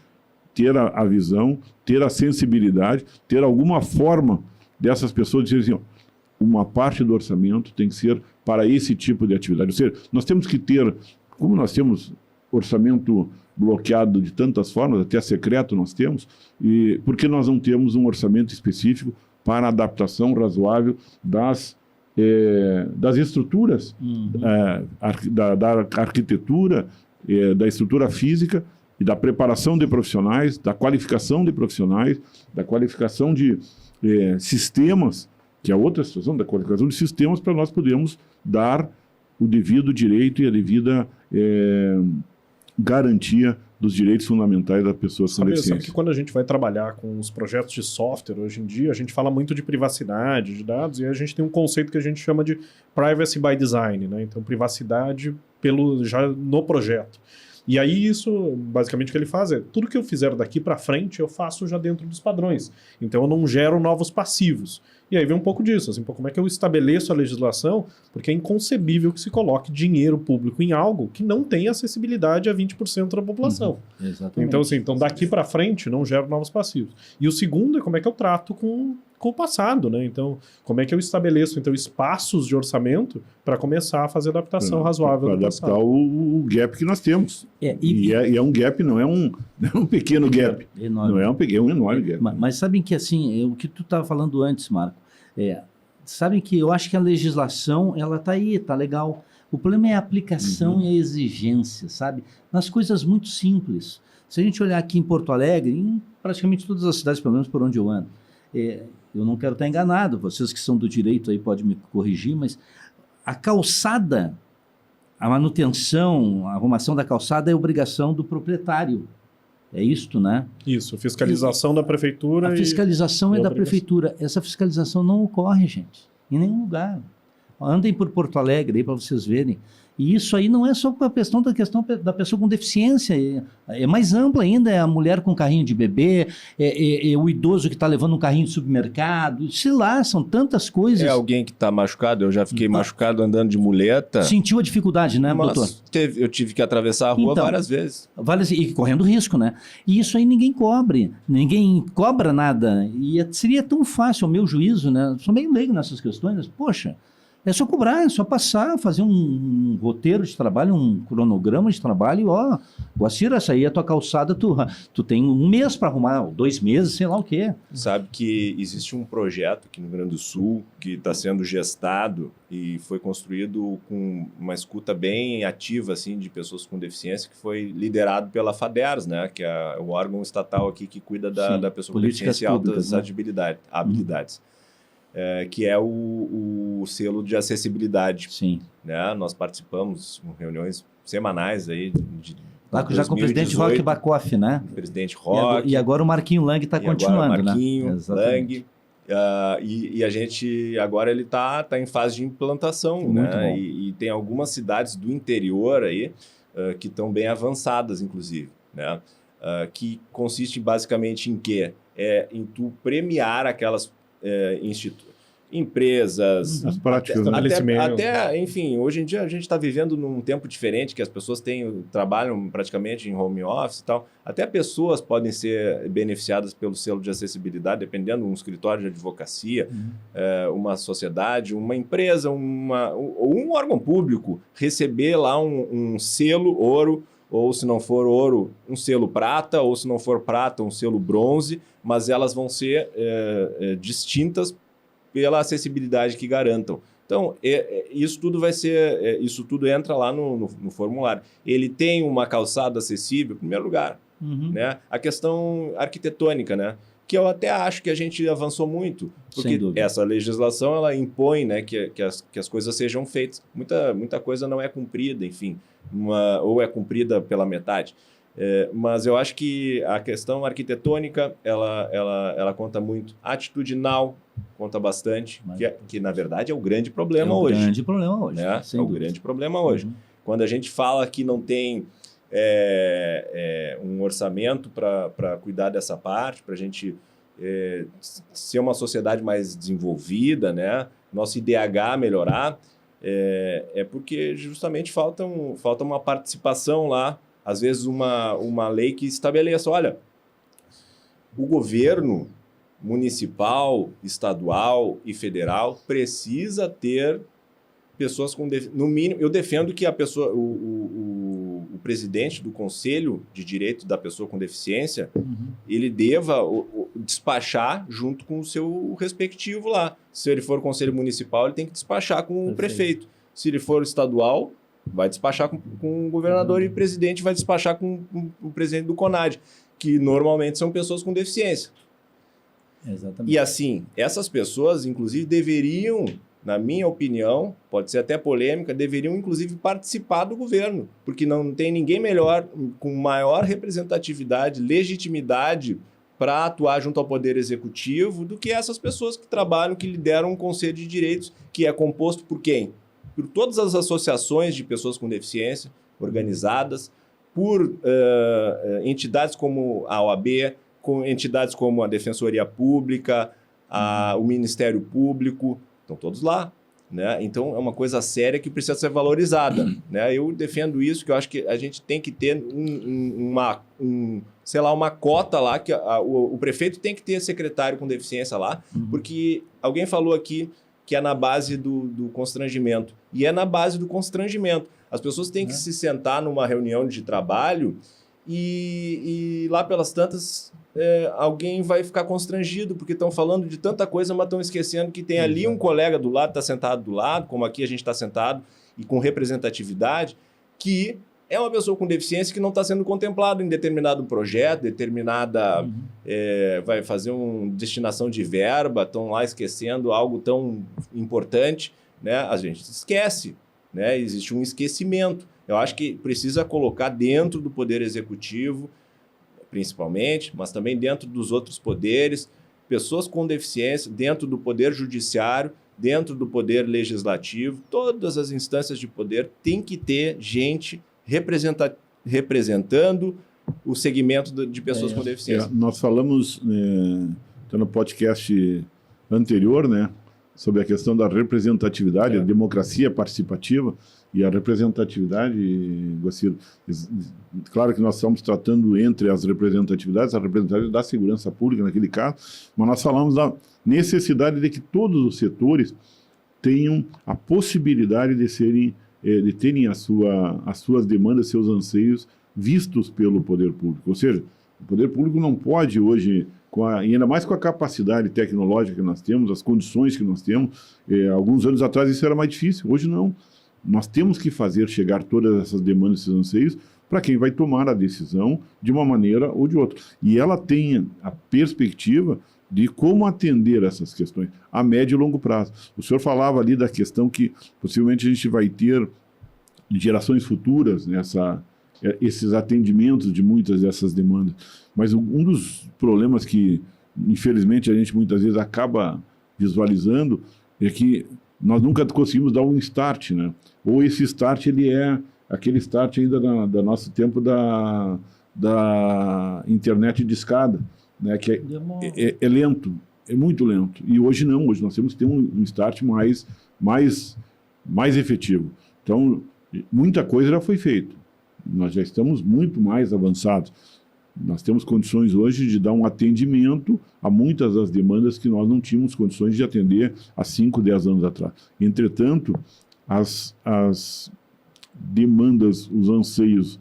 Speaker 2: ter a visão, ter a sensibilidade, ter alguma forma dessas pessoas dizer assim, ó, uma parte do orçamento tem que ser para esse tipo de atividade. Ou seja, nós temos que ter, como nós temos orçamento bloqueado de tantas formas, até secreto nós temos, e por que nós não temos um orçamento específico para a adaptação razoável das estruturas, da arquitetura, da estrutura física e da preparação de profissionais, da qualificação de profissionais, da qualificação de sistemas, que é outra situação, da qualificação de sistemas para nós podermos dar o devido direito e a devida garantia dos direitos fundamentais das pessoas com deficiência.
Speaker 1: Sabe que quando a gente vai trabalhar com os projetos de software, hoje em dia, a gente fala muito de privacidade de dados e a gente tem um conceito que a gente chama de privacy by design, né? Então, privacidade já no projeto. E aí isso, basicamente, o que ele faz é, tudo que eu fizer daqui para frente, eu faço já dentro dos padrões. Então, eu não gero novos passivos. E aí vem um pouco disso, assim, como é que eu estabeleço a legislação, porque é inconcebível que se coloque dinheiro público em algo que não tem acessibilidade a 20% da população.
Speaker 3: Exatamente.
Speaker 1: Então, assim, daqui para frente, não gero novos passivos. E o segundo é como é que eu trato com o passado, né? Então, como é que eu estabeleço, então, espaços de orçamento para começar a fazer adaptação razoável
Speaker 2: para
Speaker 1: do
Speaker 2: adaptar
Speaker 1: passado.
Speaker 2: o gap que nós temos. E é um gap, não é um pequeno gap.
Speaker 3: Enorme.
Speaker 2: Não é um enorme gap.
Speaker 3: Mas sabem que, assim, o que tu estava falando antes, Marco, sabem que eu acho que a legislação, ela está aí, está legal. O problema é a aplicação e a exigência, sabe? Nas coisas muito simples. Se a gente olhar aqui em Porto Alegre, em praticamente todas as cidades, pelo menos por onde eu ando, eu não quero estar enganado, vocês que são do direito aí podem me corrigir, mas a calçada, a manutenção, a arrumação da calçada é obrigação do proprietário. É isto, né?
Speaker 1: Isso, fiscalização da prefeitura.
Speaker 3: A fiscalização é da
Speaker 1: obrigação.
Speaker 3: prefeitura. Essa fiscalização não ocorre, gente, em nenhum lugar. Andem por Porto Alegre aí para vocês verem. E isso aí não é só a questão da pessoa com deficiência, é mais ampla ainda, é a mulher com carrinho de bebê, é o idoso que está levando um carrinho de supermercado, sei lá, são tantas coisas.
Speaker 4: É alguém que está machucado, eu já fiquei machucado andando de muleta.
Speaker 3: Sentiu a dificuldade, né,
Speaker 4: Mas
Speaker 3: doutor?
Speaker 4: eu tive que atravessar a rua
Speaker 3: Então,
Speaker 4: várias vezes.
Speaker 3: E correndo risco, né? E isso aí ninguém cobra nada. E seria tão fácil, ao meu juízo, né? Sou meio leigo nessas questões, mas, poxa, É só cobrar, é só passar, fazer um roteiro de trabalho, um cronograma de trabalho, e ó, Guacira, essa aí é a tua calçada, tu tem 1 mês para arrumar, 2 meses, sei lá o quê.
Speaker 4: Sabe que existe um projeto aqui no Rio Grande do Sul que está sendo gestado e foi construído com uma escuta bem ativa assim, de pessoas com deficiência, que foi liderado pela FADERS, né, que é o órgão estatal aqui que cuida da pessoa com deficiência e altas habilidades. Que é o selo de acessibilidade.
Speaker 3: Sim.
Speaker 4: Né? Nós participamos de reuniões semanais aí
Speaker 3: Lá já com o presidente Roque Bacoff, né?
Speaker 4: O presidente Roque.
Speaker 3: E agora o Marquinho Lang está continuando,
Speaker 4: agora Marquinho,
Speaker 3: né?
Speaker 4: Lang. E a gente, agora ele tá em fase de implantação,
Speaker 3: muito
Speaker 4: né?
Speaker 3: bom.
Speaker 4: E tem algumas cidades do interior aí que estão bem avançadas, inclusive, né? Que consiste basicamente em quê? Em tu premiar aquelas empresas,
Speaker 2: As práticas, né?
Speaker 4: até, enfim, hoje em dia a gente está vivendo num tempo diferente, que as pessoas trabalham praticamente em home office e tal. Até pessoas podem ser beneficiadas pelo selo de acessibilidade, dependendo de um escritório de advocacia, uma sociedade, uma empresa, ou um órgão público, receber lá um selo ouro, ou se não for ouro, um selo prata, ou se não for prata, um selo bronze, mas elas vão ser distintas pela acessibilidade que garantam. Então, isso tudo vai ser, isso tudo entra lá no formulário. Ele tem uma calçada acessível, em primeiro lugar, né? A questão arquitetônica, né? Que eu até acho que a gente avançou muito, porque essa legislação ela impõe, né, que as coisas sejam feitas. Muita coisa não é cumprida, enfim, ou é cumprida pela metade. Mas eu acho que a questão arquitetônica ela conta muito. Atitudinal conta bastante, que na verdade é o grande problema hoje.
Speaker 3: É o grande problema hoje.
Speaker 4: Né? É o grande problema hoje. Quando a gente fala que não tem um orçamento para cuidar dessa parte, para a gente ser uma sociedade mais desenvolvida, né? Nosso IDH melhorar, porque justamente falta uma participação lá. Às vezes uma lei que estabeleça, olha, o governo municipal, estadual e federal precisa ter pessoas com no mínimo, eu defendo que a pessoa, o presidente do Conselho de Direito da Pessoa com Deficiência, ele deva despachar junto com o seu respectivo lá. Se ele for Conselho Municipal, ele tem que despachar com o prefeito. Se ele for estadual, vai despachar com o governador, e o presidente vai despachar com o presidente do CONAD, que normalmente são pessoas com deficiência.
Speaker 3: Exatamente.
Speaker 4: E assim, essas pessoas, inclusive, deveriam, na minha opinião, pode ser até polêmica, deveriam, inclusive, participar do governo, porque não tem ninguém melhor, com maior representatividade, legitimidade para atuar junto ao Poder Executivo do que essas pessoas que trabalham, que lideram um Conselho de Direitos, que é composto por quem? Por todas as associações de pessoas com deficiência organizadas, por entidades como a OAB, com entidades como a Defensoria Pública, o Ministério Público, estão todos lá. Né? Então, é uma coisa séria que precisa ser valorizada. Né? Eu defendo isso, que eu acho que a gente tem que ter uma cota lá, que o prefeito tem que ter secretário com deficiência lá, porque alguém falou aqui que é na base do constrangimento. E é na base do constrangimento. As pessoas têm que se sentar numa reunião de trabalho e lá pelas tantas alguém vai ficar constrangido, porque estão falando de tanta coisa, mas estão esquecendo que tem ali um colega do lado, está sentado do lado, como aqui a gente está sentado, e com representatividade, que é uma pessoa com deficiência que não está sendo contemplada em determinado projeto, vai fazer uma destinação de verba, estão lá esquecendo algo tão importante, né? A gente esquece, né? Existe um esquecimento. Eu acho que precisa colocar dentro do Poder Executivo, principalmente, mas também dentro dos outros poderes, pessoas com deficiência, dentro do Poder Judiciário, dentro do Poder Legislativo, todas as instâncias de poder tem que ter gente representando o segmento de pessoas com deficiência.
Speaker 2: Nós falamos no podcast anterior, né, sobre a questão da representatividade, a democracia participativa e a representatividade, Guaciro. Claro que nós estamos tratando entre as representatividades, a representatividade da segurança pública naquele caso, mas nós falamos da necessidade de que todos os setores tenham a possibilidade de terem as suas demandas, seus anseios vistos pelo poder público. Ou seja, o poder público não pode hoje, e ainda mais com a capacidade tecnológica que nós temos, as condições que nós temos, alguns anos atrás isso era mais difícil, hoje não. Nós temos que fazer chegar todas essas demandas, esses anseios, para quem vai tomar a decisão de uma maneira ou de outra. E ela tem a perspectiva de como atender essas questões a médio e longo prazo. O senhor falava ali da questão que possivelmente a gente vai ter em gerações futuras esses atendimentos de muitas dessas demandas. Mas um dos problemas que, infelizmente, a gente muitas vezes acaba visualizando é que nós nunca conseguimos dar um start, né? Ou esse start, ele é aquele start ainda do nosso tempo da internet de escada, né? Que é lento, é muito lento. E hoje não, hoje nós temos que ter um start mais efetivo. Então, muita coisa já foi feita. Nós já estamos muito mais avançados. Nós temos condições hoje de dar um atendimento a muitas das demandas que nós não tínhamos condições de atender há 5, 10 anos atrás. Entretanto, as demandas, os anseios,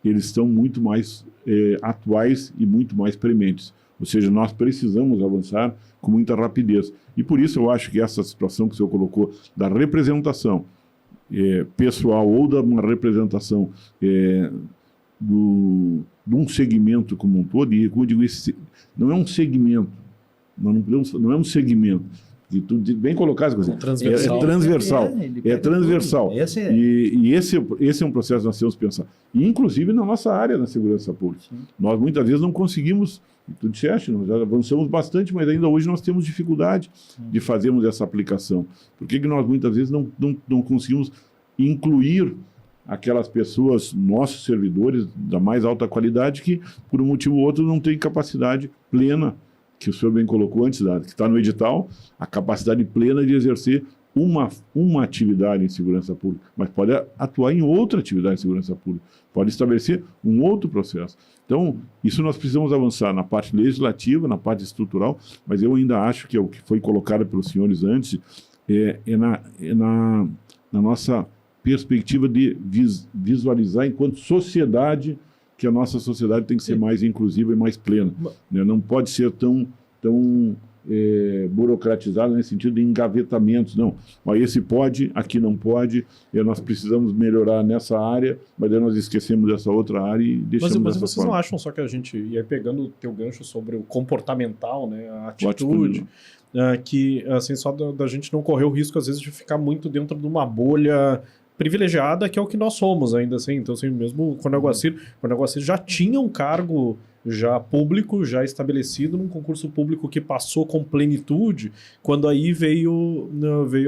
Speaker 2: eles estão muito mais atuais e muito mais prementes. Ou seja, nós precisamos avançar com muita rapidez. E por isso eu acho que essa situação que o senhor colocou da representação pessoal ou da uma representação de um segmento como um todo, e como eu digo, não é um segmento, não é um segmento, e tu bem colocar as coisas,
Speaker 1: Transversal.
Speaker 2: é transversal,
Speaker 3: É
Speaker 2: transversal,
Speaker 3: Esse
Speaker 2: e esse é um processo que nós temos que pensar, e inclusive na nossa área, na segurança pública.
Speaker 3: Sim.
Speaker 2: Nós muitas vezes não conseguimos, tu disseste, nós já avançamos bastante, mas ainda hoje nós temos dificuldade de fazermos essa aplicação. Por que nós muitas vezes não conseguimos incluir aquelas pessoas, nossos servidores da mais alta qualidade, que por um motivo ou outro não têm capacidade plena, que o senhor bem colocou antes, que está no edital, a capacidade plena de exercer uma atividade em segurança pública, mas pode atuar em outra atividade em segurança pública, pode estabelecer um outro processo. Então, isso nós precisamos avançar na parte legislativa, na parte estrutural, mas eu ainda acho que o que foi colocado pelos senhores antes na nossa perspectiva de visualizar enquanto sociedade, que a nossa sociedade tem que ser mais inclusiva e mais plena, né? Não pode ser tão burocratizada nesse sentido de engavetamentos, não. Mas esse pode, aqui não pode, nós precisamos melhorar nessa área, mas daí nós esquecemos dessa outra área e deixamos
Speaker 1: Mas
Speaker 2: dessa
Speaker 1: vocês
Speaker 2: forma.
Speaker 1: não acham só que a gente ia pegando o teu gancho sobre o comportamental, né, a atitude, que assim, só da gente não correr o risco às vezes de ficar muito dentro de uma bolha privilegiada, que é o que nós somos ainda, assim. Então, assim, mesmo o Coronel Guacir já tinha um cargo já público, já estabelecido num concurso público que passou com plenitude, quando aí veio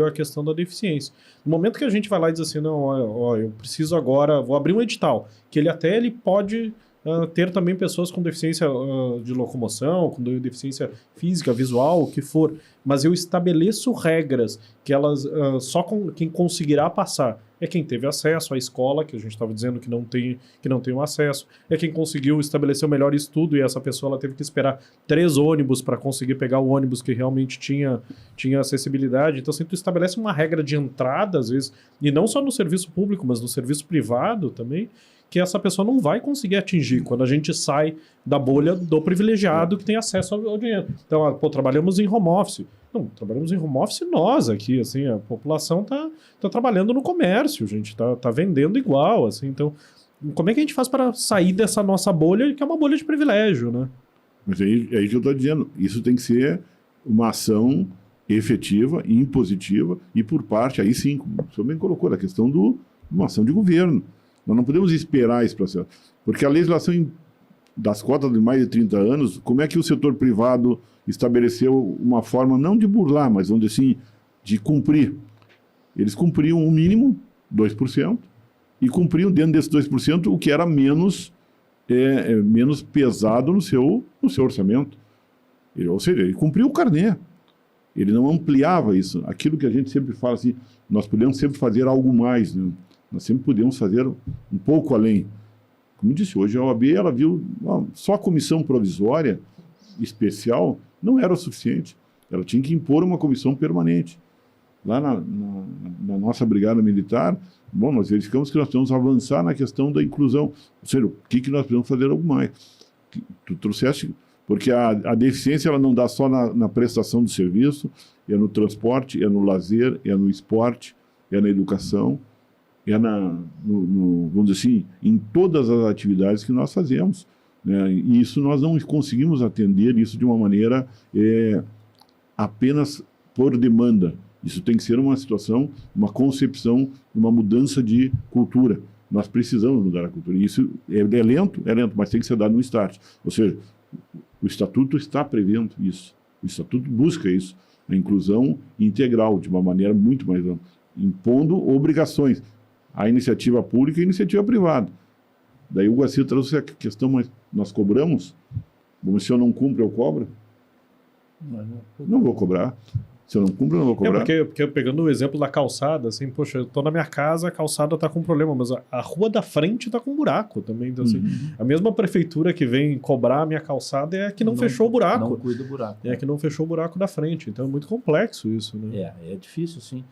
Speaker 1: a questão da deficiência. No momento que a gente vai lá e diz assim, não, ó, eu preciso agora, vou abrir um edital, que ele pode ter também pessoas com deficiência de locomoção, com deficiência física, visual, o que for, mas eu estabeleço regras que elas quem conseguirá passar é quem teve acesso à escola, que a gente estava dizendo que não tem o acesso, é quem conseguiu estabelecer o melhor estudo, e essa pessoa ela teve que esperar 3 ônibus para conseguir pegar o ônibus que realmente tinha acessibilidade. Então, assim, tu estabelece uma regra de entrada, às vezes, e não só no serviço público, mas no serviço privado também, que essa pessoa não vai conseguir atingir quando a gente sai da bolha do privilegiado que tem acesso ao dinheiro. Então, trabalhamos em home office. Não, trabalhamos em home office nós aqui, assim, a população tá trabalhando no comércio, gente, tá vendendo igual, assim, então, como é que a gente faz para sair dessa nossa bolha, que é uma bolha de privilégio, né?
Speaker 2: Mas aí que eu estou dizendo, isso tem que ser uma ação efetiva, impositiva, e por parte, aí sim, como o senhor bem colocou, da questão de uma ação de governo. Nós não podemos esperar esse processo, porque a legislação das cotas de mais de 30 anos, como é que o setor privado estabeleceu uma forma, não de burlar, mas vamos dizer assim, de cumprir? Eles cumpriam o mínimo, 2%, e cumpriam dentro desse 2% o que era menos pesado no seu orçamento. Ou seja, ele cumpriu o carnê. Ele não ampliava isso. Aquilo que a gente sempre fala assim, nós podemos sempre fazer algo mais, né? Nós sempre podemos fazer um pouco além. Como disse, hoje a OAB, ela viu, só a comissão provisória especial não era o suficiente. Ela tinha que impor uma comissão permanente. lá na nossa brigada militar, bom, nós verificamos que nós precisamos avançar na questão da inclusão. Ou seja, o que nós precisamos fazer algo mais? Tu trouxeste... Porque a deficiência ela não dá só na prestação do serviço, é no transporte, é no lazer, é no esporte, é na educação, é vamos dizer assim, em todas as atividades que nós fazemos, né? E isso nós não conseguimos atender isso de uma maneira apenas por demanda. Isso tem que ser uma situação, uma concepção, uma mudança de cultura. Nós precisamos mudar a cultura. E isso é lento, mas tem que ser dado no start. Ou seja, o Estatuto está prevendo isso. O Estatuto busca isso, a inclusão integral, de uma maneira muito mais ampla, impondo obrigações à iniciativa pública e à iniciativa privada. Daí o Guacir trouxe a questão, mas nós cobramos? Bom, se eu não cumpro, eu cobro? Não vou cobrar. Se eu não cumpro, eu não vou cobrar.
Speaker 1: Porque pegando o exemplo da calçada, assim, poxa, eu tô na minha casa, a calçada tá com problema, mas a rua da frente tá com buraco também. Então, assim, a mesma prefeitura que vem cobrar a minha calçada é a que não fechou o buraco.
Speaker 3: Não cuida do buraco.
Speaker 1: É a que não fechou o buraco da frente. Então é muito complexo isso, né?
Speaker 3: É difícil, sim.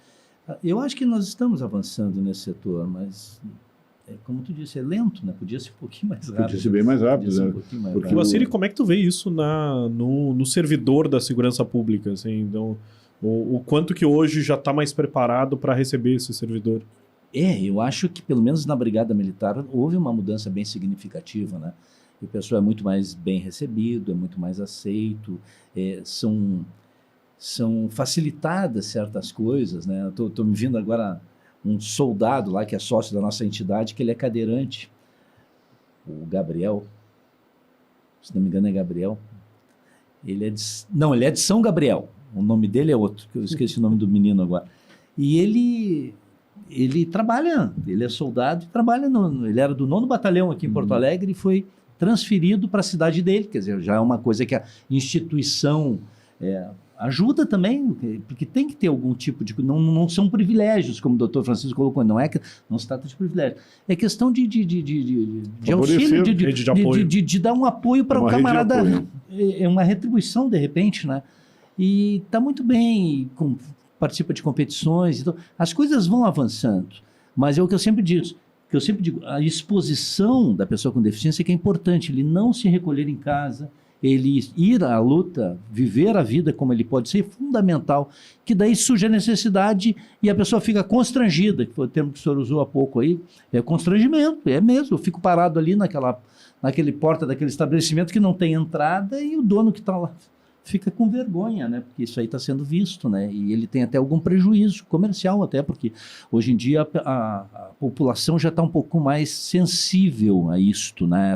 Speaker 3: Eu acho que nós estamos avançando nesse setor, mas, como tu disse, é lento, né? Podia ser um pouquinho mais rápido.
Speaker 2: Podia ser bem mais rápido, né?
Speaker 1: Porque, Guacir, como é que tu vê isso no servidor da segurança pública? Assim, então, o quanto que hoje já está mais preparado para receber esse servidor?
Speaker 3: Eu acho que pelo menos na Brigada Militar houve uma mudança bem significativa, né? O pessoal é muito mais bem recebido, é muito mais aceito, são facilitadas certas coisas, né? Tô me vindo agora um soldado lá que é sócio da nossa entidade, que ele é cadeirante, o Gabriel, se não me engano é Gabriel, ele é de São Gabriel. O nome dele é outro, que eu esqueci o nome do menino agora. E ele trabalha, ele é soldado e trabalha, ele era do 9º Batalhão aqui em Porto Alegre e foi transferido para a cidade dele, quer dizer, já é uma coisa que a instituição ajuda também, porque tem que ter algum tipo de... Não são privilégios, como o doutor Francisco colocou, não se trata de privilégio. É questão de auxílio, de dar um apoio para o camarada. É uma retribuição, de repente, né? E está muito bem, participa de competições, então, as coisas vão avançando, mas é o que eu sempre digo, a exposição da pessoa com deficiência que é importante, ele não se recolher em casa, ele ir à luta, viver a vida como ele pode ser, é fundamental, que daí surge a necessidade e a pessoa fica constrangida, que foi o termo que o senhor usou há pouco aí, é constrangimento, é mesmo, eu fico parado ali naquele porta daquele estabelecimento que não tem entrada e o dono que está lá fica com vergonha, né? Porque isso aí está sendo visto, né? E ele tem até algum prejuízo comercial, até porque hoje em dia a população já está um pouco mais sensível a isto, né?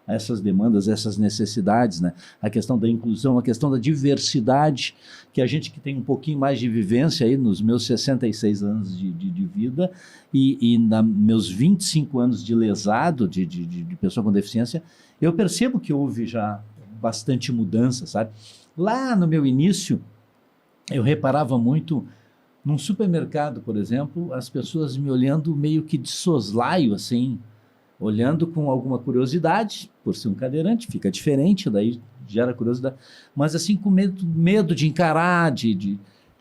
Speaker 3: A essas demandas, essas necessidades, né? A questão da inclusão, a questão da diversidade, que a gente que tem um pouquinho mais de vivência aí nos meus 66 anos de vida e meus 25 anos de lesado, de pessoa com deficiência, eu percebo que houve já bastante mudança, sabe? Lá no meu início, eu reparava muito, num supermercado, por exemplo, as pessoas me olhando meio que de soslaio, assim, olhando com alguma curiosidade, por ser um cadeirante, fica diferente, daí gera curiosidade, mas assim, com medo de encarar, de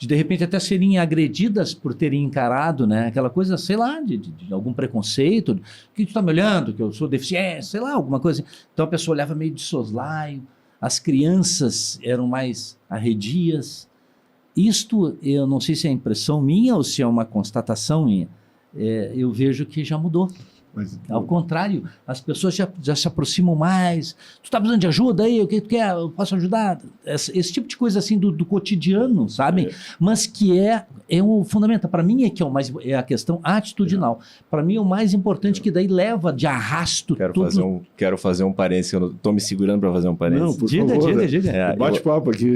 Speaker 3: repente até serem agredidas por terem encarado, né? Aquela coisa, sei lá, de algum preconceito, que tu está me olhando, que eu sou deficiente, sei lá, alguma coisa. Então a pessoa olhava meio de soslaio, as crianças eram mais arredias. Isto, eu não sei se é impressão minha ou se é uma constatação minha, eu vejo que já mudou.
Speaker 2: Mas,
Speaker 3: ao contrário, as pessoas já se aproximam mais. Tu tá precisando de ajuda aí? O que tu quer? Eu posso ajudar? Esse tipo de coisa assim do cotidiano, sabe? Mas que é o fundamental. Para mim é a questão atitudinal. Para mim é o mais importante, que daí leva de arrasto
Speaker 4: Quero fazer um parênteses. Eu estou me segurando para fazer um parênteses.
Speaker 2: Não, por favor.
Speaker 3: Diga.
Speaker 2: Bate-papo aqui.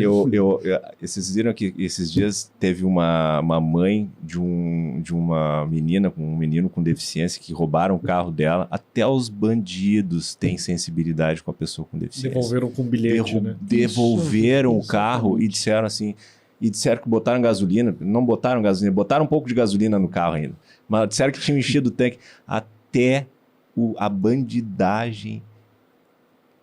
Speaker 4: Vocês viram que esses dias teve uma mãe de uma menina, um menino com deficiência, que roubaram o carro dela. Até os bandidos têm sensibilidade com a pessoa com deficiência.
Speaker 1: Devolveram com bilhete, né?
Speaker 4: Devolveram o carro e disseram assim... E disseram que botaram gasolina. Não botaram gasolina, botaram um pouco de gasolina no carro ainda. Mas disseram que tinham enchido o tanque. Até a bandidagem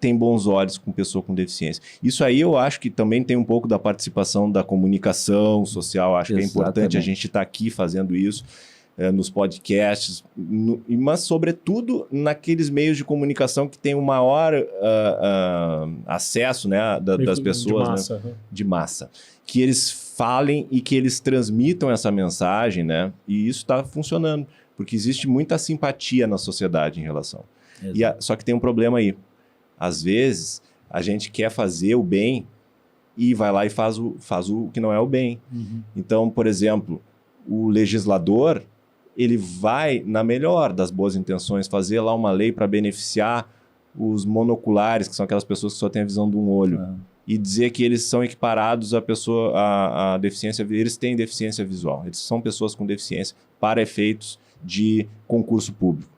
Speaker 4: tem bons olhos com pessoa com deficiência. Isso aí eu acho que também tem um pouco da participação da comunicação social, acho que é importante a gente estar aqui fazendo isso, nos podcasts, mas sobretudo naqueles meios de comunicação que tem o maior acesso, né, das pessoas,
Speaker 1: de massa,
Speaker 4: né, de massa. Que eles falem e que eles transmitam essa mensagem, né, e isso está funcionando, porque existe muita simpatia na sociedade em relação. Só que tem um problema aí. Às vezes, a gente quer fazer o bem e vai lá e faz o que não é o bem.
Speaker 3: Uhum.
Speaker 4: Então, por exemplo, o legislador, ele vai, na melhor das boas intenções, fazer lá uma lei para beneficiar os monoculares, que são aquelas pessoas que só têm a visão de um olho, e dizer que eles são equiparados à deficiência, eles têm deficiência visual, eles são pessoas com deficiência para efeitos de concurso público.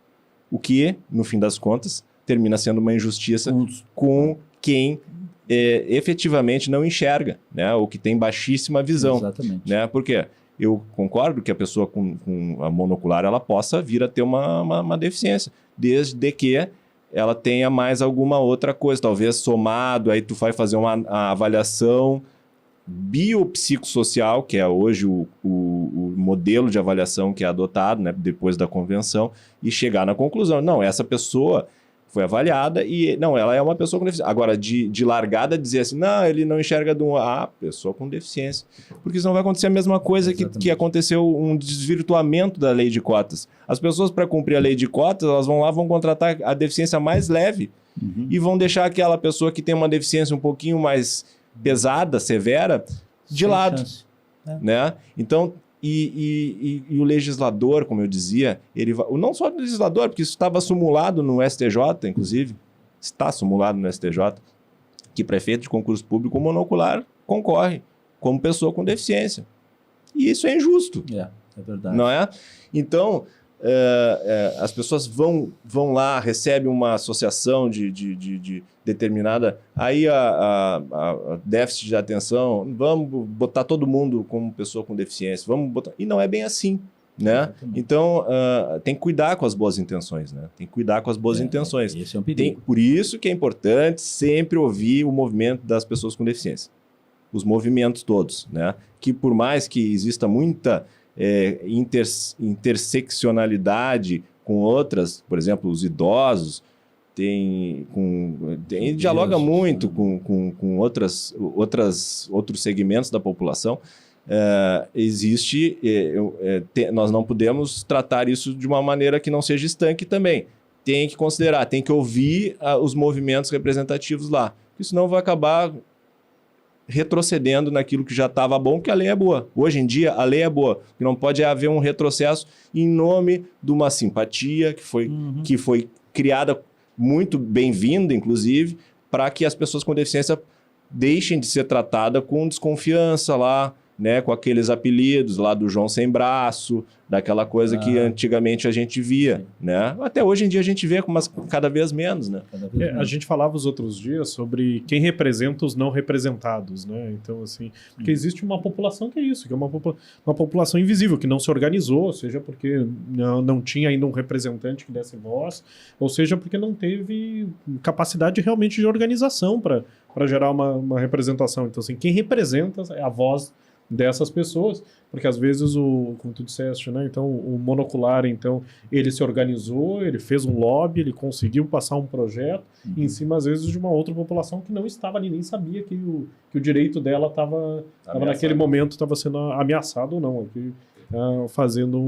Speaker 4: O que, no fim das contas, termina sendo uma injustiça com quem efetivamente não enxerga, né? Ou que tem baixíssima visão.
Speaker 3: Exatamente.
Speaker 4: Né? Por quê? Eu concordo que a pessoa com a monocular ela possa vir a ter uma deficiência, desde que ela tenha mais alguma outra coisa, talvez somado, aí tu vai fazer uma avaliação biopsicossocial, que é hoje o modelo de avaliação que é adotado, né, depois da convenção, e chegar na conclusão, não, essa pessoa foi avaliada e, não, ela é uma pessoa com deficiência. Agora, de largada, dizer assim, não, ele não enxerga pessoa com deficiência. Porque senão vai acontecer a mesma coisa que aconteceu, um desvirtuamento da lei de cotas. As pessoas, para cumprir a lei de cotas, elas vão contratar a deficiência mais leve e vão deixar aquela pessoa que tem uma deficiência um pouquinho mais pesada, severa, de lado. Né? Então, e o legislador, como eu dizia, não só o legislador, porque isso estava simulado no STJ, inclusive, está simulado no STJ, que prefeito de concurso público monocular concorre como pessoa com deficiência. E isso é injusto.
Speaker 3: É verdade.
Speaker 4: Não é? Então, as pessoas vão lá, recebem uma associação de determinada, aí a déficit de atenção, vamos botar todo mundo como pessoa com deficiência, e não é bem assim, né? Então, tem que cuidar com as boas intenções, né? Tem que cuidar com as boas intenções.
Speaker 3: Esse é um perigo.
Speaker 4: Por isso que é importante sempre ouvir o movimento das pessoas com deficiência. Os movimentos todos, né? Que por mais que exista muita interseccionalidade com outras, por exemplo, os idosos, dialoga muito com outros segmentos da população. Nós não podemos tratar isso de uma maneira que não seja estanque também. Tem que considerar, tem que ouvir os movimentos representativos lá. Porque senão vai acabar retrocedendo naquilo que já estava bom, que a lei é boa. Hoje em dia, a lei é boa. Não pode haver um retrocesso em nome de uma simpatia que foi criada, muito bem-vinda, inclusive, para que as pessoas com deficiência deixem de ser tratadas com desconfiança lá, né, com aqueles apelidos lá do João Sem Braço, daquela coisa que antigamente a gente via, né? Até hoje em dia a gente vê, mas cada vez menos, né?
Speaker 1: A gente falava os outros dias sobre quem representa os não representados, né? Então, assim, porque existe uma população que é isso, que é uma população invisível, que não se organizou, seja porque não tinha ainda um representante que desse voz, ou seja porque não teve capacidade realmente de organização para gerar uma representação. Então, assim, quem representa é a voz dessas pessoas, porque às vezes como tu disseste, né? Então o monocular, então ele se organizou, ele fez um lobby, ele conseguiu passar um projeto em cima às vezes de uma outra população que não estava ali, nem sabia que o direito dela estava naquele momento estava sendo ameaçado ou não, aqui, fazendo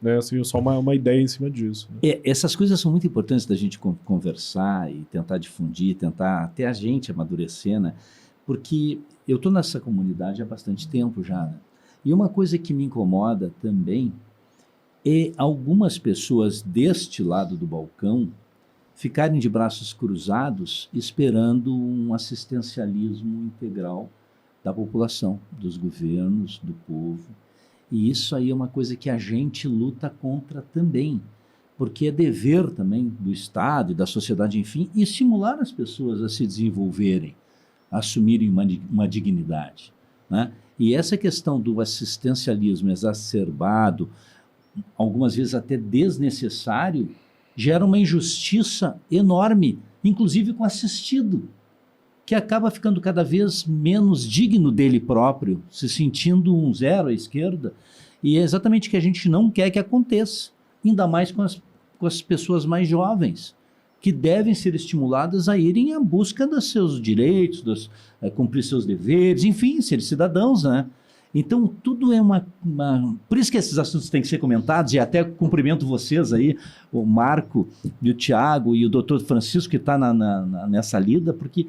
Speaker 1: né, assim, só uma ideia em cima disso.
Speaker 3: Né? Essas coisas são muito importantes da gente conversar e tentar difundir, tentar até a gente amadurecer, né? Porque eu estou nessa comunidade há bastante tempo já, né? E uma coisa que me incomoda também é algumas pessoas deste lado do balcão ficarem de braços cruzados esperando um assistencialismo integral da população, dos governos, do povo. E isso aí é uma coisa que a gente luta contra também, porque é dever também do Estado e da sociedade, enfim, estimular as pessoas a se desenvolverem, a assumirem uma dignidade, né? E essa questão do assistencialismo exacerbado, algumas vezes até desnecessário, gera uma injustiça enorme, inclusive com o assistido, que acaba ficando cada vez menos digno dele próprio, se sentindo um zero à esquerda, e é exatamente o que a gente não quer que aconteça, ainda mais com as pessoas mais jovens, que devem ser estimuladas a irem à busca dos seus direitos, cumprir seus deveres, enfim, ser cidadãos, né? Então, tudo é Por isso que esses assuntos têm que ser comentados, e até cumprimento vocês aí, o Marco e o Tiago e o doutor Francisco, que está nessa lida, porque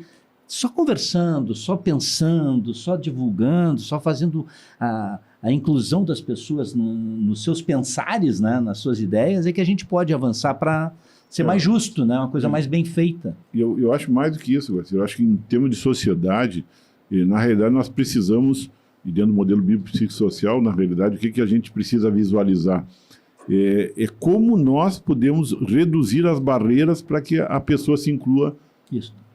Speaker 3: só conversando, só pensando, só divulgando, só fazendo a inclusão das pessoas nos seus pensares, né, nas suas ideias, é que a gente pode avançar para ser mais justo, né, uma coisa mais bem feita.
Speaker 2: Eu acho mais do que isso, Garcia. Eu acho que em termos de sociedade, na realidade nós precisamos, e dentro do modelo biopsicossocial, na realidade, o que a gente precisa visualizar? É como nós podemos reduzir as barreiras para que a pessoa se inclua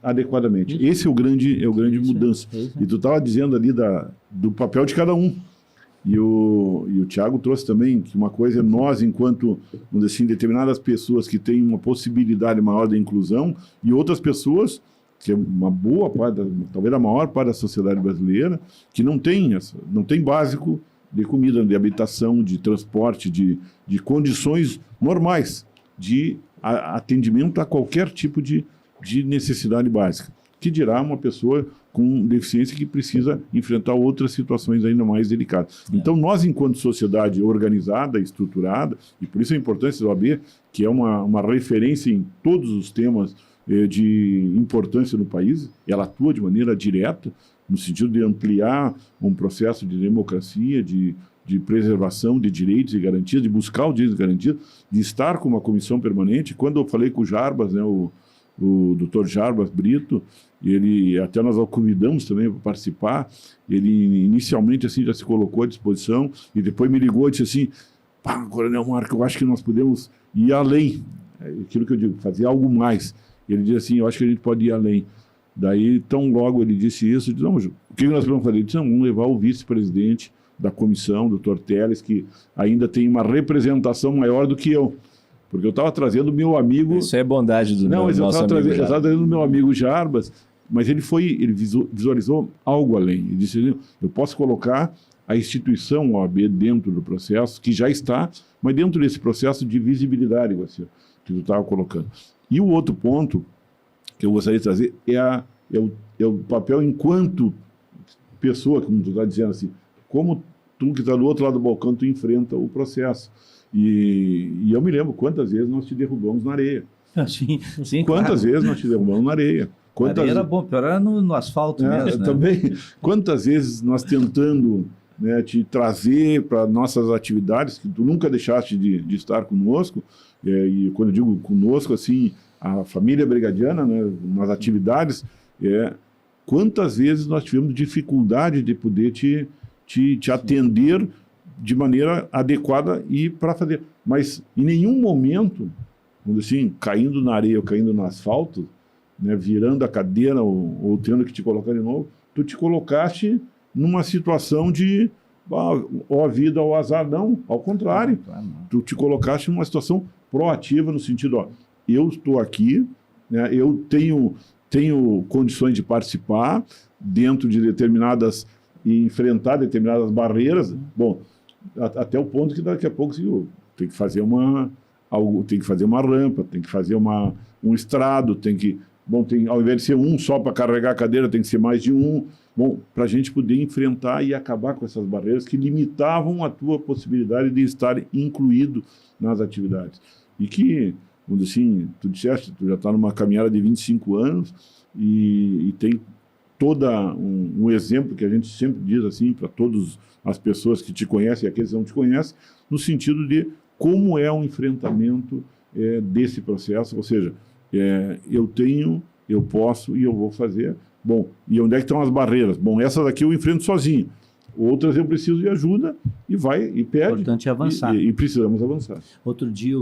Speaker 2: adequadamente.
Speaker 3: Isso.
Speaker 2: Esse é o grande mudança. E tu estava dizendo ali do papel de cada um. E o Tiago trouxe também que uma coisa é nós, enquanto, vamos dizer assim, determinadas pessoas que têm uma possibilidade maior de inclusão, e outras pessoas, que é uma boa parte, talvez a maior parte da sociedade brasileira, que não tem básico de comida, de habitação, de transporte, de condições normais de atendimento a qualquer tipo de necessidade básica. Que dirá uma pessoa com deficiência que precisa enfrentar outras situações ainda mais delicadas. Então, nós, enquanto sociedade organizada, estruturada, e por isso a importância da OAB, que é uma referência em todos os temas de importância no país, ela atua de maneira direta, no sentido de ampliar um processo de democracia, de preservação de direitos e garantias, de buscar os direitos e garantias, de estar com uma comissão permanente. Quando eu falei com o Jarbas, né, o doutor Jarbas Brito, ele, até nós o convidamos também para participar, ele inicialmente assim, já se colocou à disposição, e depois me ligou e disse assim, Coronel Marco, eu acho que nós podemos ir além, aquilo que eu digo, fazer algo mais. Ele disse assim, eu acho que a gente pode ir além. Daí, tão logo ele disse isso, eu disse, não, o que nós vamos fazer? Ele disse, não, vamos levar o vice-presidente da comissão, o doutor Teles, que ainda tem uma representação maior do que eu. Porque eu estava trazendo o meu amigo...
Speaker 4: Isso é bondade do
Speaker 2: nosso amigo. Não, eu estava trazendo o meu amigo Jarbas, mas ele visualizou algo além. Ele disse, eu posso colocar a instituição OAB dentro do processo, que já está, mas dentro desse processo de visibilidade, Garcia, que tu estava colocando. E o outro ponto que eu gostaria de trazer é o papel enquanto pessoa, como tu está dizendo assim, como tu que está do outro lado do balcão, tu enfrenta o processo. E eu me lembro quantas vezes nós te derrubamos na areia.
Speaker 3: Sim,
Speaker 2: quantas vezes nós te derrubamos na areia.
Speaker 3: A areia era bom, pior era no asfalto mesmo, né?
Speaker 2: Também. Quantas vezes nós tentando, né, te trazer para nossas atividades, que tu nunca deixaste de estar conosco, e quando eu digo conosco, assim, a família brigadiana, né, nas atividades, quantas vezes nós tivemos dificuldade de poder te atender de maneira adequada e para fazer. Mas em nenhum momento, assim, caindo na areia ou caindo no asfalto, né, virando a cadeira ou tendo que te colocar de novo, tu te colocaste numa situação de ou a vida ou o azar. Não, ao contrário. Tu te colocaste numa situação proativa no sentido, eu estou aqui, né, eu tenho condições de participar dentro de determinadas e enfrentar determinadas barreiras. Bom, até o ponto que daqui a pouco tem que fazer uma rampa, tem que fazer um estrado, ao invés de ser um só para carregar a cadeira, tem que ser mais de um. Bom, para a gente poder enfrentar e acabar com essas barreiras que limitavam a tua possibilidade de estar incluído nas atividades. E que, vamos dizer assim, tu disseste, tu já está numa caminhada de 25 anos e tem todo um exemplo que a gente sempre diz assim para todas as pessoas que te conhecem e aqueles que não te conhecem, no sentido de como é o enfrentamento desse processo, ou seja, eu posso e eu vou fazer. Bom, e onde é que estão as barreiras? Bom, essa daqui eu enfrento sozinho. Outras eu preciso de ajuda e pede. O
Speaker 3: importante é avançar.
Speaker 2: E precisamos avançar.
Speaker 3: Outro dia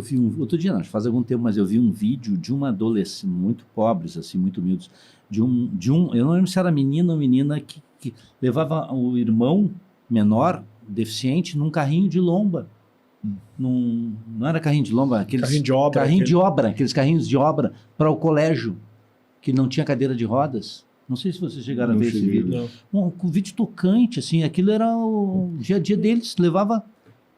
Speaker 3: não, faz algum tempo, mas eu vi um vídeo de uma adolescente, muito pobres, assim, muito humildes, eu não lembro se era menina ou menina, que levava o irmão menor, deficiente, num carrinho de lomba. não era carrinho de lomba, aqueles
Speaker 1: Carrinho de obra.
Speaker 3: carrinho de obra, aqueles carrinhos de obra para o colégio, que não tinha cadeira de rodas. Não sei se vocês chegaram a ver esse vídeo.
Speaker 1: Não.
Speaker 3: Um vídeo tocante, assim, aquilo era o dia a dia deles, levava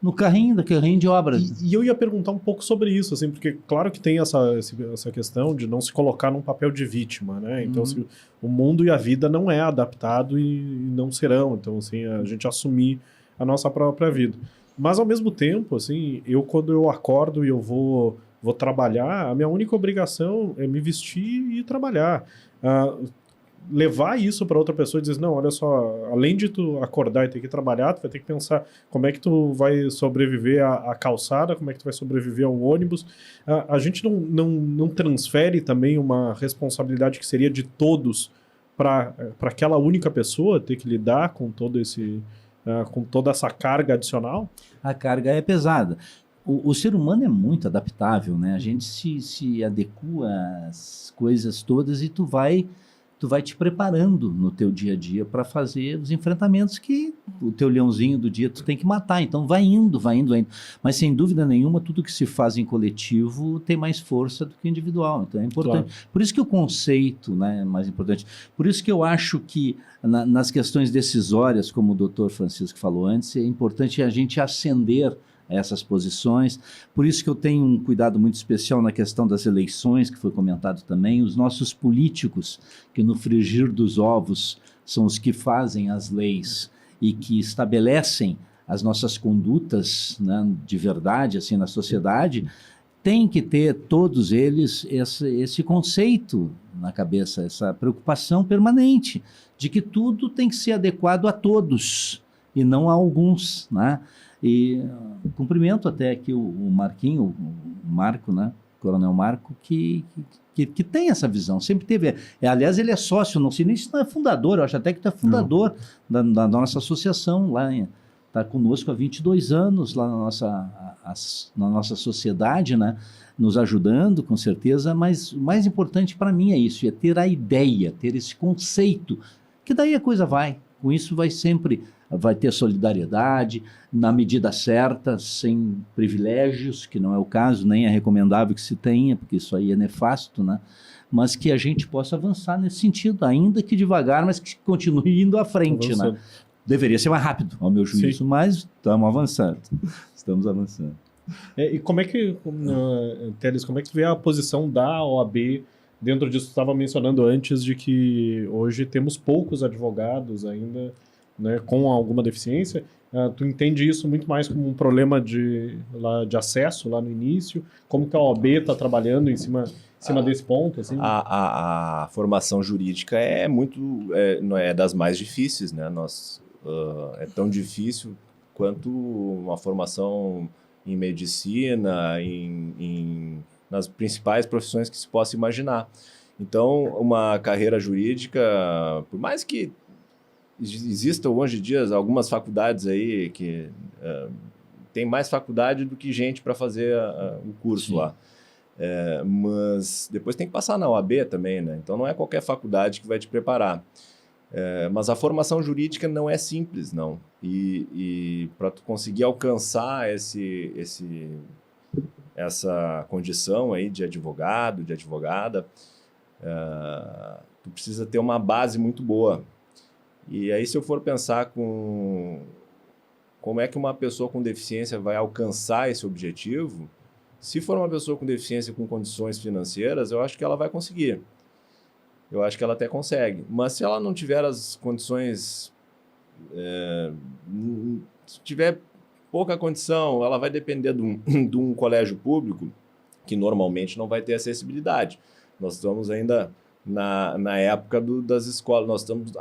Speaker 3: no carrinho, daquele carrinho de obra.
Speaker 1: E eu ia perguntar um pouco sobre isso, assim, porque claro que tem essa questão de não se colocar num papel de vítima, né? Então, assim, o mundo e a vida não é adaptado e não serão. Então, assim, a gente assumir a nossa própria vida. Mas, ao mesmo tempo, assim, quando eu acordo e eu vou trabalhar, a minha única obrigação é me vestir e trabalhar. Levar isso para outra pessoa e dizer, não, olha só, além de tu acordar e ter que trabalhar, tu vai ter que pensar como é que tu vai sobreviver à calçada, como é que tu vai sobreviver ao ônibus. A gente não transfere também uma responsabilidade que seria de todos para aquela única pessoa ter que lidar com com toda essa carga adicional?
Speaker 3: A carga é pesada. O ser humano é muito adaptável, né? A gente se adequa às coisas todas e tu vai te preparando no teu dia a dia para fazer os enfrentamentos que o teu leãozinho do dia tu tem que matar. Então vai indo. Mas sem dúvida nenhuma, tudo que se faz em coletivo tem mais força do que individual. Então é importante. Claro. Por isso que o conceito, né, é mais importante. Por isso que eu acho que nas questões decisórias, como o doutor Francisco falou antes, é importante a gente ascender essas posições. Por isso que eu tenho um cuidado muito especial na questão das eleições, que foi comentado também. Os nossos políticos, que no frigir dos ovos são os que fazem as leis e que estabelecem as nossas condutas, né, de verdade assim na sociedade, tem que ter todos eles esse conceito na cabeça, essa preocupação permanente de que tudo tem que ser adequado a todos e não a alguns, né? E cumprimento até aqui o Marquinho, o Marco, né? Coronel Marco, que tem essa visão, sempre teve. Aliás, ele é sócio, não sei nem se não é fundador, eu acho até que é fundador da nossa associação, está conosco há 22 anos lá na nossa sociedade, né? Nos ajudando, com certeza, mas o mais importante para mim é isso, é ter a ideia, ter esse conceito, que daí a coisa vai. Com isso vai ter solidariedade, na medida certa, sem privilégios, que não é o caso, nem é recomendável que se tenha, porque isso aí é nefasto, né? Mas que a gente possa avançar nesse sentido, ainda que devagar, mas que continue indo à frente, né? Deveria ser mais rápido, ao meu juízo, sim, mas estamos avançando.
Speaker 1: E como é que, Teles, como é que tu vê a posição da OAB dentro disso? Tu estava mencionando antes de que hoje temos poucos advogados ainda, né, com alguma deficiência. Tu entende isso muito mais como um problema de acesso lá no início? Como que a OAB está trabalhando em cima desse ponto? Assim?
Speaker 4: A formação jurídica não é das mais difíceis, né? É tão difícil quanto uma formação em medicina, nas principais profissões que se possa imaginar. Então, uma carreira jurídica, por mais que existam hoje em dia algumas faculdades aí que tem mais faculdade do que gente para fazer o curso, sim, lá. Mas depois tem que passar na OAB também, né? Então não é qualquer faculdade que vai te preparar. Mas a formação jurídica não é simples, não. E para tu conseguir alcançar essa condição aí de advogado, de advogada, tu precisa ter uma base muito boa. E aí, se eu for pensar como é que uma pessoa com deficiência vai alcançar esse objetivo, se for uma pessoa com deficiência com condições financeiras, eu acho que ela vai conseguir. Eu acho que ela até consegue. Mas se ela não tiver as condições, se tiver pouca condição, ela vai depender de um colégio público que normalmente não vai ter acessibilidade. Nós estamos ainda na época das escolas, nós estamos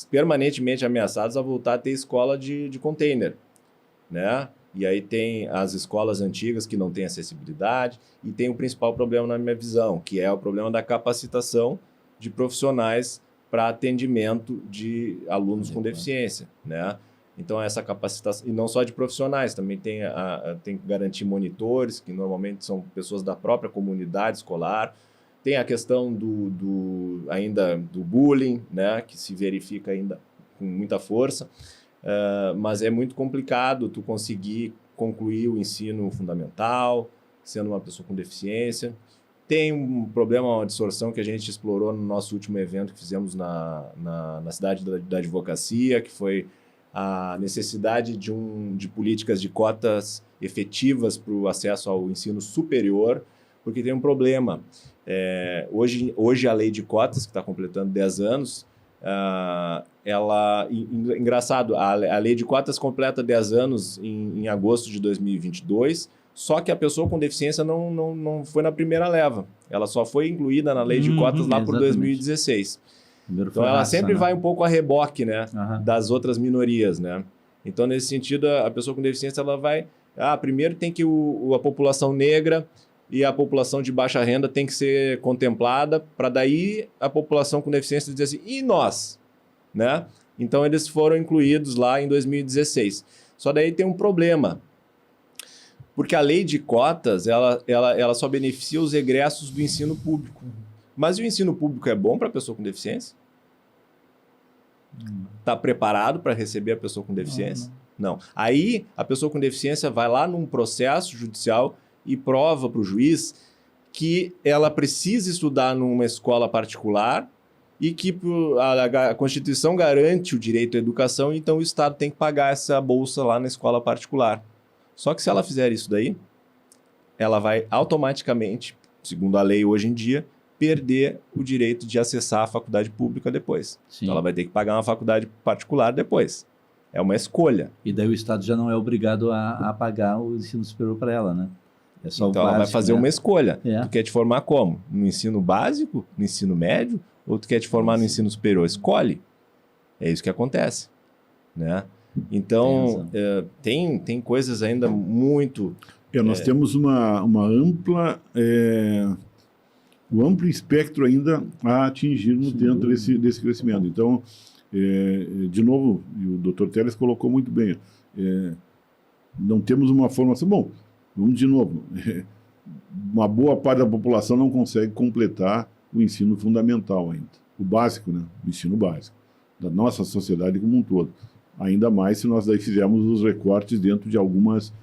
Speaker 4: permanentemente ameaçados a voltar a ter escola de container, né? E aí tem as escolas antigas que não têm acessibilidade e tem o principal problema na minha visão, que é o problema da capacitação de profissionais para atendimento de alunos com deficiência, né? Então essa capacitação, e não só de profissionais, também tem que garantir monitores, que normalmente são pessoas da própria comunidade escolar. Tem a questão ainda do bullying, né, que se verifica ainda com muita força, mas é muito complicado tu conseguir concluir o ensino fundamental, sendo uma pessoa com deficiência. Tem um problema, uma distorção que a gente explorou no nosso último evento que fizemos na cidade da advocacia, que foi a necessidade de políticas de cotas efetivas para o acesso ao ensino superior, porque tem um problema. Hoje a lei de cotas, que está completando 10 anos, engraçado, a lei de cotas completa 10 anos em agosto de 2022, só que a pessoa com deficiência não foi na primeira leva. Ela só foi incluída na lei de cotas lá por 2016. Então ela sempre vai um pouco a reboque, né, das outras minorias, né? Então, nesse sentido, a pessoa com deficiência ela vai... primeiro tem que a população negra e a população de baixa renda tem que ser contemplada, para daí a população com deficiência dizer assim, e nós? Né? Então, eles foram incluídos lá em 2016. Só daí tem um problema, porque a lei de cotas ela só beneficia os egressos do ensino público. Mas o ensino público é bom para a pessoa com deficiência? Está preparado para receber a pessoa com deficiência? Não. Aí, a pessoa com deficiência vai lá num processo judicial e prova para o juiz que ela precisa estudar numa escola particular e que a Constituição garante o direito à educação, então o Estado tem que pagar essa bolsa lá na escola particular. Só que se ela fizer isso daí, ela vai automaticamente, segundo a lei hoje em dia, perder o direito de acessar a faculdade pública depois. Então ela vai ter que pagar uma faculdade particular depois. É uma escolha.
Speaker 3: E daí o Estado já não é obrigado a pagar o ensino superior para ela, né? É só
Speaker 4: então
Speaker 3: o básico,
Speaker 4: ela vai fazer uma escolha.
Speaker 3: É.
Speaker 4: Tu quer te formar como? No ensino básico? No ensino médio? Ou tu quer te formar no ensino superior? Escolhe. É isso que acontece. Né? Então, tem coisas ainda muito...
Speaker 2: Nós temos uma ampla... um amplo espectro ainda a atingirmos dentro desse crescimento. Então, de novo, e o Dr. Teles colocou muito bem, não temos uma formação... Bom, vamos de novo, uma boa parte da população não consegue completar o ensino fundamental ainda, o básico, né? O ensino básico, da nossa sociedade como um todo. Ainda mais se nós daí fizermos os recortes dentro de algumas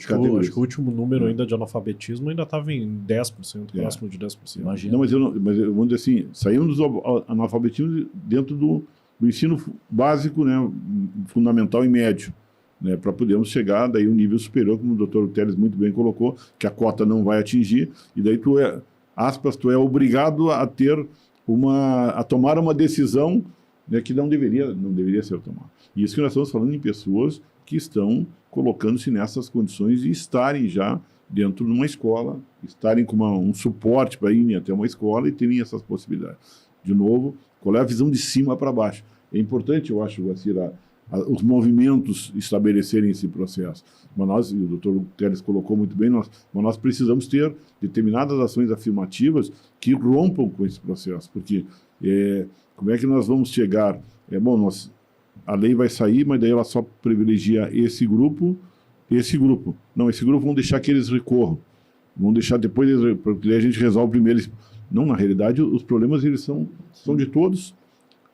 Speaker 2: categorias.
Speaker 1: Acho que o último número ainda de analfabetismo ainda estava em 10%, próximo de 10%.
Speaker 2: Imagina. Não, mas eu vou dizer assim, saímos do analfabetismo dentro do ensino básico, né, fundamental e médio, né, para podermos chegar daí um nível superior, como o Dr. Teles muito bem colocou, que a cota não vai atingir, e daí tu é obrigado a tomar uma decisão, né, que não deveria ser tomada. E isso que nós estamos falando em pessoas que estão colocando-se nessas condições de estarem já dentro de uma escola, estarem com um suporte para irem até uma escola e terem essas possibilidades. De novo, qual é a visão de cima para baixo? É importante, eu acho, Guacir, os movimentos estabelecerem esse processo. Mas nós, e o doutor Teles colocou muito bem, nós precisamos ter determinadas ações afirmativas que rompam com esse processo, porque como é que nós vamos chegar? A lei vai sair, mas daí ela só privilegia esse grupo. Não, esse grupo vão deixar que eles recorram. Vão deixar depois, porque a gente resolve primeiro. Não, na realidade, os problemas eles são de todos.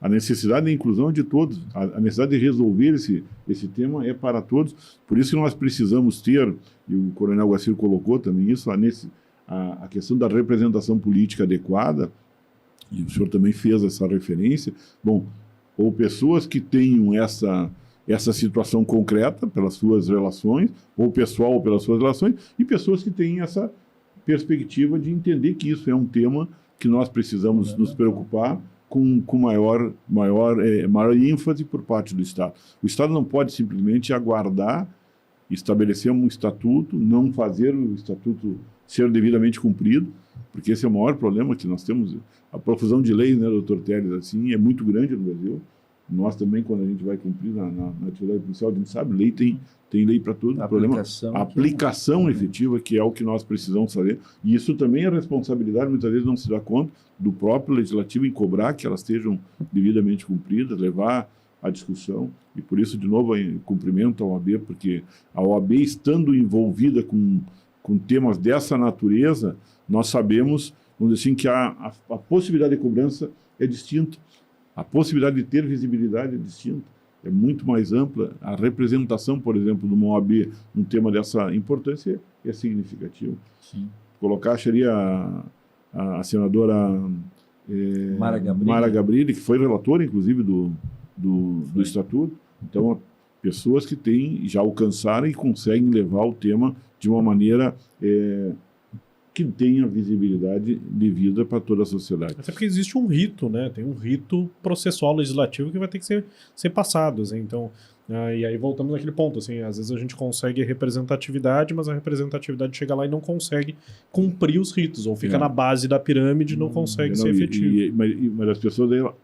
Speaker 2: A necessidade da inclusão é de todos. A necessidade de resolver esse tema é para todos. Por isso que nós precisamos ter, e o Coronel Guacir colocou também isso, a questão da representação política adequada, e o senhor também fez essa referência. Bom, ou pessoas que tenham essa situação concreta pelas suas relações, ou pessoal pelas suas relações, e pessoas que têm essa perspectiva de entender que isso é um tema que nós precisamos nos preocupar com maior ênfase por parte do Estado. O Estado não pode simplesmente aguardar, estabelecer um estatuto, não fazer o estatuto ser devidamente cumprido, porque esse é o maior problema que nós temos. A profusão de leis, né, doutor Teles, assim, é muito grande no Brasil. Nós também, quando a gente vai cumprir na atividade policial, a gente sabe, lei tem lei para tudo. A aplicação efetiva, que é o que nós precisamos fazer. E isso também é responsabilidade, muitas vezes não se dá conta, do próprio legislativo em cobrar que elas estejam devidamente cumpridas, levar à discussão. E por isso, de novo, cumprimento a OAB, porque a OAB, estando envolvida com temas dessa natureza, nós sabemos, vamos dizer assim, que a possibilidade de cobrança é distinta. A possibilidade de ter visibilidade é distinta. é muito mais ampla. A representação, por exemplo, de uma OAB num tema dessa importância é significativo.
Speaker 3: Sim.
Speaker 2: Colocar, seria a senadora
Speaker 3: Mara
Speaker 2: Gabrilli, que foi relatora, inclusive, do Estatuto. Então, pessoas que já alcançaram e conseguem levar o tema de uma maneira que tenha visibilidade devida para toda a sociedade.
Speaker 1: Até porque existe um rito, né? Tem um rito processual legislativo que vai ter que ser passado, assim. Então, e aí voltamos naquele ponto, assim, às vezes a gente consegue representatividade, mas a representatividade chega lá e não consegue cumprir os ritos, ou fica na base da pirâmide e não consegue ser efetivo.
Speaker 2: Mas as pessoas,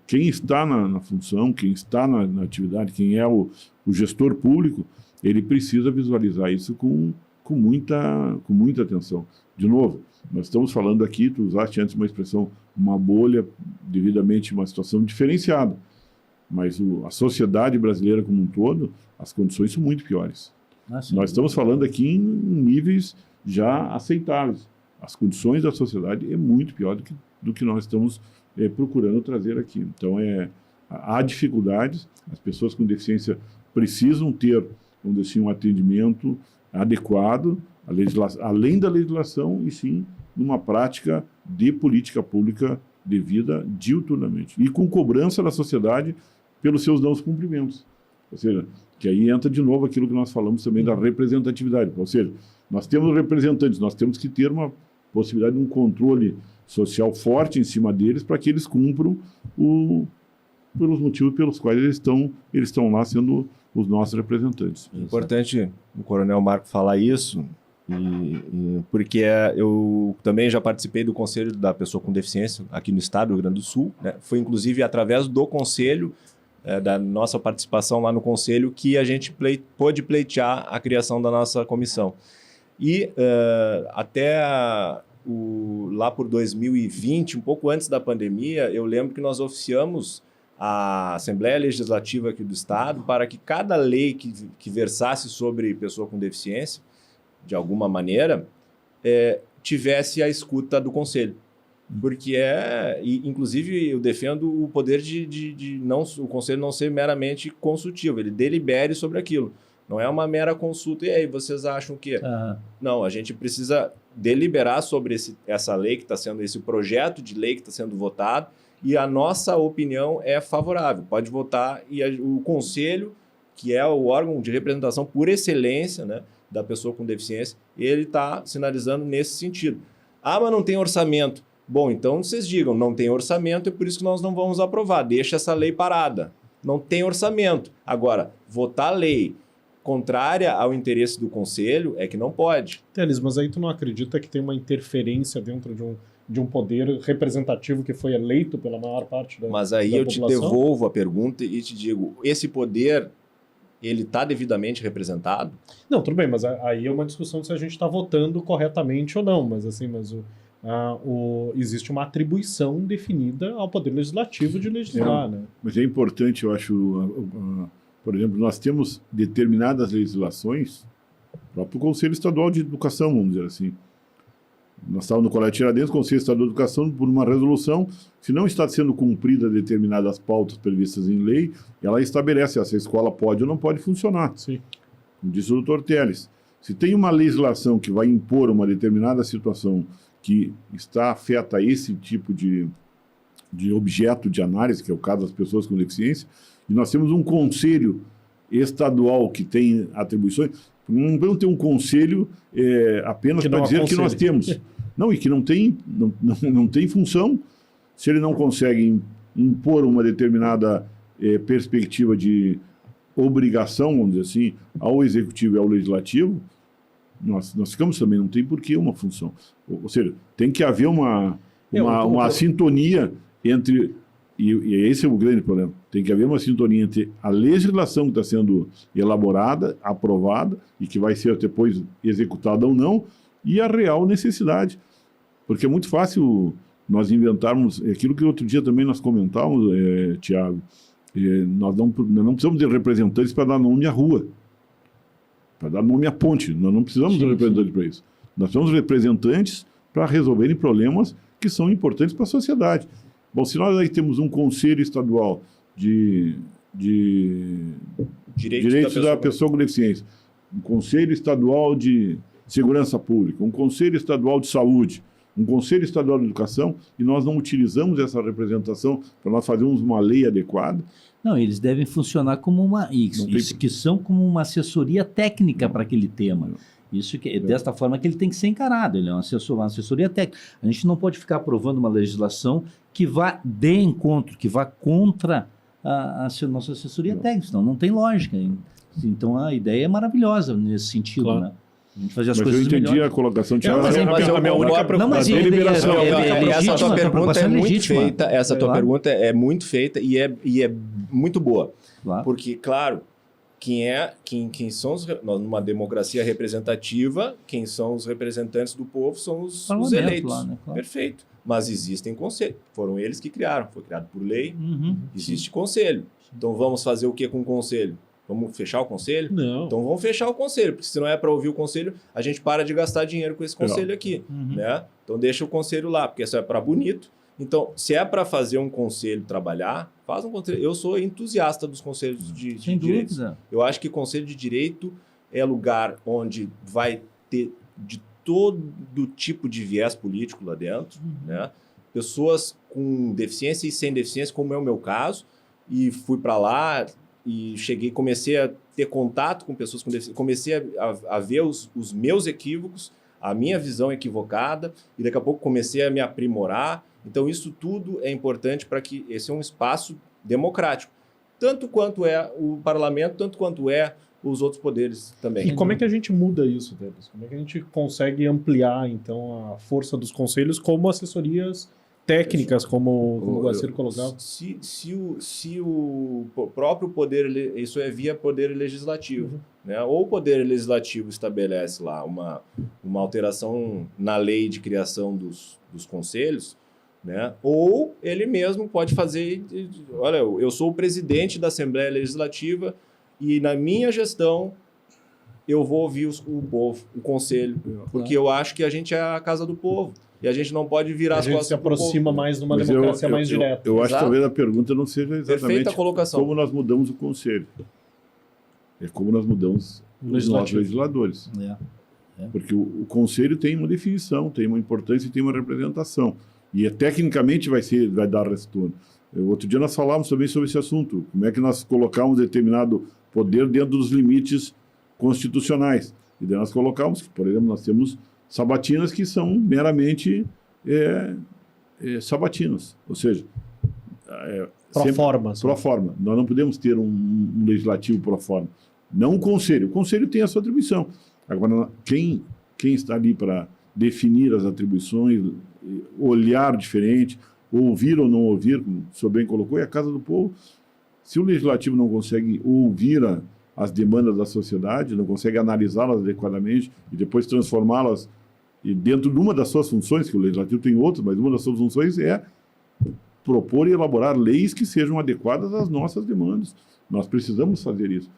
Speaker 2: quem está na função, quem está na atividade, quem é o gestor público, ele precisa visualizar isso com muita atenção. De novo, nós estamos falando aqui, tu usaste antes uma expressão, uma bolha, devidamente uma situação diferenciada. Mas a sociedade brasileira como um todo, as condições são muito piores. Nós estamos falando aqui em níveis já aceitáveis. As condições da sociedade é muito pior do que nós estamos procurando trazer aqui. Então, há dificuldades, as pessoas com deficiência precisam ter, vamos dizer assim, um atendimento adequado, além da legislação, e sim numa prática de política pública devida diuturnamente. E com cobrança da sociedade pelos seus não cumprimentos. Ou seja, que aí entra de novo aquilo que nós falamos também da representatividade. Ou seja, nós temos representantes, nós temos que ter uma possibilidade de um controle social forte em cima deles para que eles cumpram pelos motivos pelos quais eles estão lá sendo os nossos representantes.
Speaker 4: É importante o Coronel Marco falar isso, porque eu também já participei do Conselho da Pessoa com Deficiência aqui no estado do Rio Grande do Sul, né? Foi inclusive através do Conselho, da nossa participação lá no Conselho, que a gente pôde pleitear a criação da nossa comissão. E até lá por 2020, um pouco antes da pandemia, eu lembro que nós oficiamos a Assembleia Legislativa aqui do Estado para que cada lei que versasse sobre pessoa com deficiência, de alguma maneira, tivesse a escuta do Conselho. Porque inclusive eu defendo o poder de o Conselho não ser meramente consultivo, ele delibere sobre aquilo. Não é uma mera consulta, e aí, vocês acham que... Não, a gente precisa deliberar sobre essa lei que está sendo, esse projeto de lei que está sendo votado, e a nossa opinião é favorável. Pode votar, e o Conselho, que é o órgão de representação por excelência, né, da pessoa com deficiência, ele está sinalizando nesse sentido. Mas não tem orçamento. Bom, então vocês digam, não tem orçamento, é por isso que nós não vamos aprovar, deixa essa lei parada. Não tem orçamento. Agora, votar a lei contrária ao interesse do Conselho é que não pode.
Speaker 1: Teles, mas aí tu não acredita que tem uma interferência dentro de um poder representativo que foi eleito pela maior parte da população?
Speaker 4: Mas aí eu te devolvo a pergunta e te digo, esse poder, ele está devidamente representado?
Speaker 1: Não, tudo bem, mas aí é uma discussão se a gente está votando corretamente ou não, mas assim, existe uma atribuição definida ao poder legislativo de legislar, né?
Speaker 2: Mas é importante, eu acho, por exemplo, nós temos determinadas legislações, o próprio Conselho Estadual de Educação, vamos dizer assim. Nós estávamos no Colégio Tiradentes, o Conselho Estadual de Educação, por uma resolução, se não está sendo cumprida determinadas pautas previstas em lei, ela estabelece se a escola pode ou não pode funcionar.
Speaker 1: Sim.
Speaker 2: Como disse o doutor Teles, se tem uma legislação que vai impor uma determinada situação que afeta esse tipo de objeto de análise, que é o caso das pessoas com deficiência, e nós temos um conselho estadual que tem atribuições, não vamos ter um conselho apenas para dizer que nós temos. Não, e que não tem função, se ele não consegue impor uma determinada perspectiva de obrigação, vamos dizer assim, ao Executivo e ao Legislativo, nós ficamos também, não tem por que uma função. Ou seja, tem que haver uma sintonia entre... E esse é o grande problema. Tem que haver uma sintonia entre a legislação que está sendo elaborada, aprovada, e que vai ser depois executada ou não, e a real necessidade. Porque é muito fácil nós inventarmos aquilo que outro dia também nós comentávamos, Tiago. Nós não precisamos de representantes para dar nome à rua, para dar nome à ponte. Nós não precisamos de representantes para isso. Nós precisamos de representantes para resolverem problemas que são importantes para a sociedade. Bom, se nós aí temos um conselho estadual de Direitos da pessoa com deficiência, um Conselho Estadual de Segurança Pública, um Conselho Estadual de Saúde, um Conselho Estadual de Educação, e nós não utilizamos essa representação para nós fazermos uma lei adequada.
Speaker 3: Não, eles devem funcionar como que são como uma assessoria técnica para aquele tema. Isso que, desta forma que ele tem que ser encarado, ele é uma assessoria técnica. A gente não pode ficar aprovando uma legislação que vá de encontro, que vá contra a nossa assessoria técnica, senão não tem lógica. Então a ideia é maravilhosa nesse sentido,
Speaker 1: claro,
Speaker 3: né? A gente fazer as
Speaker 2: Mas
Speaker 3: coisas
Speaker 2: eu entendi
Speaker 3: melhor.
Speaker 2: a colocação de
Speaker 1: Mas a minha única preocupação
Speaker 3: é
Speaker 4: essa
Speaker 3: legítima,
Speaker 4: tua
Speaker 3: a
Speaker 4: pergunta é muito
Speaker 3: legítima.
Speaker 4: feita. Essa tua
Speaker 3: Claro.
Speaker 4: pergunta é muito feita e é muito boa.
Speaker 3: Claro.
Speaker 4: Porque, claro, quem são numa democracia representativa, quem são os representantes do povo são os
Speaker 3: Parlamento
Speaker 4: eleitos.
Speaker 3: lá, né? Claro.
Speaker 4: Perfeito. Mas existem conselhos. Foram eles que criaram. Foi criado por lei.
Speaker 3: Uhum.
Speaker 4: Existe conselho. Então vamos fazer o que com o conselho? Vamos fechar o conselho?
Speaker 1: Não.
Speaker 4: Então vamos fechar o conselho, porque se não é para ouvir o conselho, a gente para de gastar dinheiro com esse conselho aqui,
Speaker 3: Uhum.
Speaker 4: né? Então deixa o conselho lá, porque isso é para bonito. Então, se é para fazer um conselho trabalhar, faz um conselho. Eu sou entusiasta dos conselhos de
Speaker 3: Sem
Speaker 4: direitos.
Speaker 3: dúvida.
Speaker 4: Eu acho que conselho de direito é lugar onde vai ter de todo tipo de viés político lá dentro, né? Pessoas com deficiência e sem deficiência, como é o meu caso, e fui para lá e comecei a ter contato com pessoas com deficiência, comecei a ver os meus equívocos, a minha visão equivocada, e daqui a pouco comecei a me aprimorar. Então isso tudo é importante para que esse é um espaço democrático, tanto quanto é o parlamento, tanto quanto é os outros poderes também.
Speaker 1: E como é que a gente muda isso, Teles? Como é que a gente consegue ampliar, então, a força dos conselhos como assessorias técnicas, como o Guacir colocava?
Speaker 4: Se o próprio poder, isso é via poder legislativo, né? Ou o poder legislativo estabelece lá uma alteração na lei de criação dos conselhos, né? Ou ele mesmo pode fazer, olha, eu sou o presidente da Assembleia Legislativa e na minha gestão eu vou ouvir o povo, o conselho, porque eu acho que a gente é a casa do povo. E a gente não pode virar as
Speaker 1: A gente
Speaker 4: costas
Speaker 1: se aproxima
Speaker 4: pro povo.
Speaker 1: mais de uma
Speaker 2: Mas
Speaker 1: democracia mais direta.
Speaker 2: Eu acho que
Speaker 4: Exato.
Speaker 2: talvez a pergunta não seja exatamente
Speaker 4: Perfeita colocação.
Speaker 2: como nós mudamos o conselho. É como nós mudamos os nossos
Speaker 1: Legislativo.
Speaker 2: legisladores.
Speaker 3: É.
Speaker 2: Porque o conselho tem uma definição, tem uma importância e tem uma representação. E tecnicamente vai dar retorno. Outro dia nós falávamos também sobre esse assunto. Como é que nós colocamos determinado poder dentro dos limites constitucionais. E daí nós colocamos que, por exemplo, nós temos sabatinas que são meramente sabatinas. Ou seja,
Speaker 1: Pro forma.
Speaker 2: pro forma. Nós não podemos ter um legislativo pro forma. Não o conselho. O conselho tem a sua atribuição. Agora, quem está ali para definir as atribuições, olhar diferente, ouvir ou não ouvir, como o senhor bem colocou, é a casa do povo. Se o legislativo não consegue ouvir as demandas da sociedade, não consegue analisá-las adequadamente e depois transformá-las dentro de uma das suas funções, que o legislativo tem outras, mas uma das suas funções é propor e elaborar leis que sejam adequadas às nossas demandas. Nós precisamos fazer isso.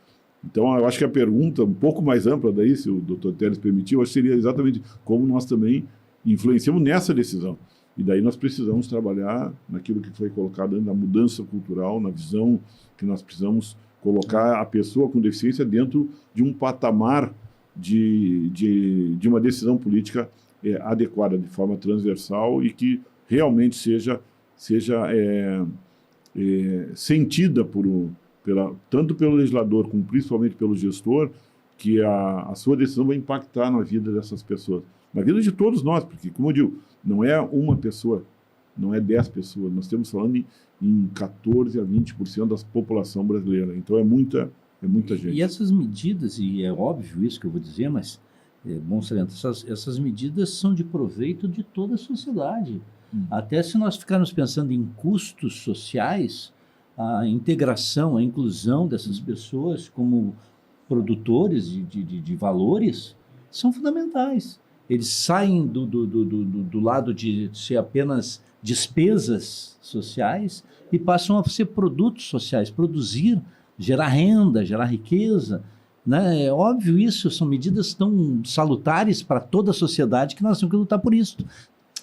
Speaker 2: Então, eu acho que a pergunta um pouco mais ampla daí, se o Dr. Teles permitiu, acho que seria exatamente como nós também influenciamos nessa decisão. E daí nós precisamos trabalhar naquilo que foi colocado na mudança cultural, na visão que nós precisamos colocar a pessoa com deficiência dentro de um patamar de uma decisão política adequada, de forma transversal e que realmente seja sentida tanto pelo legislador como principalmente pelo gestor, que a sua decisão vai impactar na vida dessas pessoas, na vida de todos nós, porque, como eu digo, não é uma pessoa, não é 10 pessoas, nós estamos falando em 14% a 20% da população brasileira, então é muita gente.
Speaker 3: E essas medidas, e é óbvio isso que eu vou dizer, mas é bom salientar, essas medidas são de proveito de toda a sociedade. Até se nós ficarmos pensando em custos sociais, a integração, a inclusão dessas pessoas como produtores de valores são fundamentais. Eles saem do lado de ser apenas despesas sociais e passam a ser produtos sociais, produzir, gerar renda, gerar riqueza. Né? É óbvio isso, são medidas tão salutares para toda a sociedade que nós temos que lutar por isso.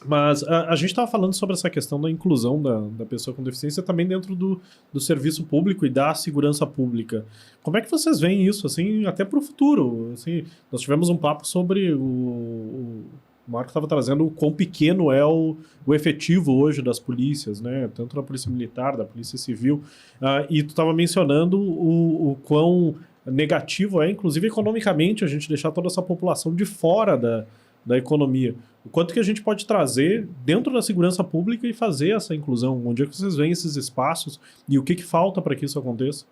Speaker 1: Mas a gente estava falando sobre essa questão da inclusão da pessoa com deficiência também dentro do serviço público e da segurança pública. Como é que vocês veem isso, assim, até para o futuro? Assim, nós tivemos um papo sobre o Marco estava trazendo o quão pequeno é o efetivo hoje das polícias, né? Tanto da Polícia Militar, da Polícia Civil. E tu estava mencionando o quão negativo é, inclusive economicamente, a gente deixar toda essa população de fora da economia. O quanto que a gente pode trazer dentro da segurança pública e fazer essa inclusão? Onde é que vocês veem esses espaços e o que falta para que isso aconteça?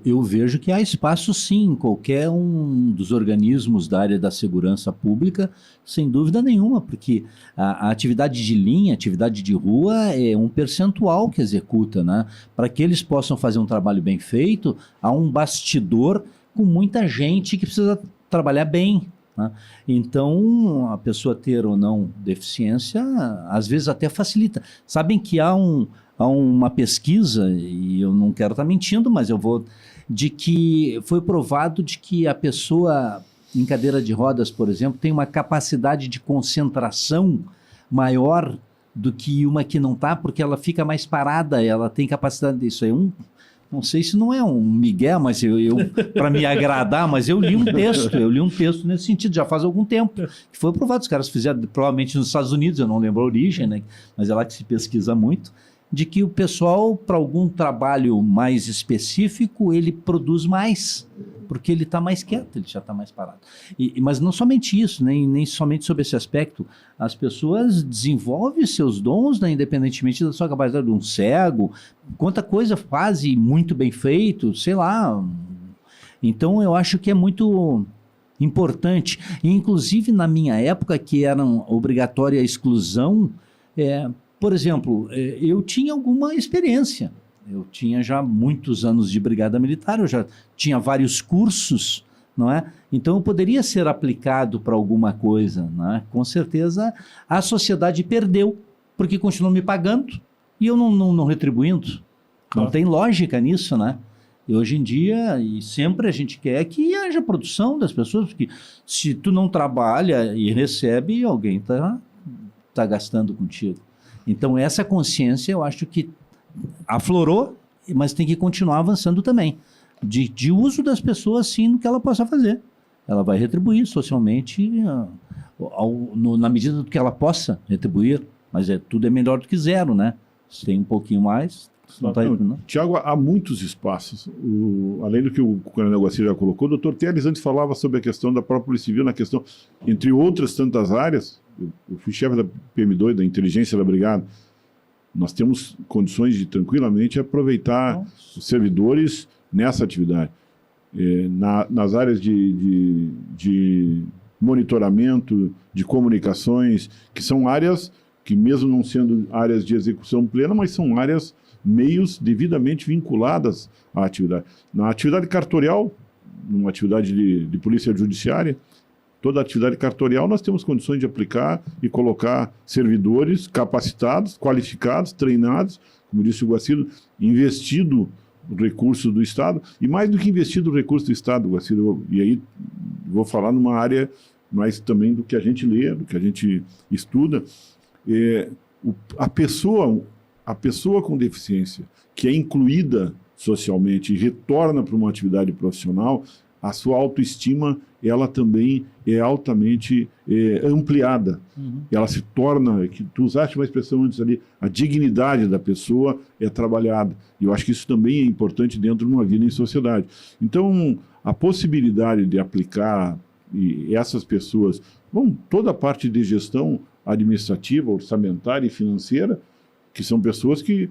Speaker 3: Eu vejo que há espaço sim em qualquer um dos organismos da área da segurança pública, sem dúvida nenhuma, porque a atividade de linha, atividade de rua é um percentual que executa, né? Para que eles possam fazer um trabalho bem feito, há um bastidor com muita gente que precisa trabalhar bem, né? Então, a pessoa ter ou não deficiência, às vezes até facilita. Sabem que há uma pesquisa, e eu não quero estar mentindo, mas eu vou, de que foi provado de que a pessoa em cadeira de rodas, por exemplo, tem uma capacidade de concentração maior do que uma que não está, porque ela fica mais parada, ela tem capacidade disso. Não sei se não é um migué, mas eu para me agradar, mas eu li um texto nesse sentido, já faz algum tempo, que foi provado, os caras fizeram, provavelmente nos Estados Unidos, eu não lembro a origem, né, mas é lá que se pesquisa muito, de que o pessoal, para algum trabalho mais específico, ele produz mais, porque ele está mais quieto, ele já está mais parado. Mas não somente isso, nem somente sobre esse aspecto, as pessoas desenvolvem seus dons, né, independentemente da sua capacidade, de um cego, quanta coisa faz e muito bem feito, sei lá. Então eu acho que é muito importante, e, inclusive na minha época, que era obrigatória a exclusão, por exemplo, eu tinha alguma experiência, eu tinha já muitos anos de brigada militar, eu já tinha vários cursos, não é? Então eu poderia ser aplicado para alguma coisa, não é? Com certeza a sociedade perdeu, porque continuou me pagando e eu não retribuindo. Não tem lógica nisso, né? E hoje em dia, e sempre a gente quer que haja produção das pessoas, porque se tu não trabalha e recebe, alguém tá gastando contigo. Então essa consciência eu acho que aflorou, mas tem que continuar avançando também, de uso das pessoas sim no que ela possa fazer. Ela vai retribuir socialmente na medida do que ela possa retribuir, mas tudo é melhor do que zero, né? Se tem um pouquinho mais, não tá indo, não.
Speaker 2: Tiago, há muitos espaços. Além do que o Coronel Guacir já colocou, o doutor Teles antes falava sobre a questão da própria Polícia Civil, na questão, entre outras tantas áreas. Eu fui chefe da PM2, da inteligência da brigada. Nós temos condições de tranquilamente aproveitar os servidores nessa atividade. Nas áreas de monitoramento, de comunicações, que são áreas que, mesmo não sendo áreas de execução plena, mas são áreas, meios devidamente vinculadas à atividade. Na atividade cartorial, numa atividade de polícia judiciária, toda atividade cartorial nós temos condições de aplicar e colocar servidores capacitados, qualificados, treinados, como disse o Guacir, investido o recurso do Estado, e mais do que investido o recurso do Estado, Guacir, e aí vou falar numa área mais também do que a gente lê, do que a gente estuda, a pessoa com deficiência que é incluída socialmente e retorna para uma atividade profissional, a sua autoestima, ela também é altamente ampliada. Ela se torna, que tu usaste uma expressão antes ali, a dignidade da pessoa é trabalhada. E eu acho que isso também é importante dentro de uma vida em sociedade. Então, a possibilidade de aplicar essas pessoas, toda a parte de gestão administrativa, orçamentária e financeira, que são pessoas que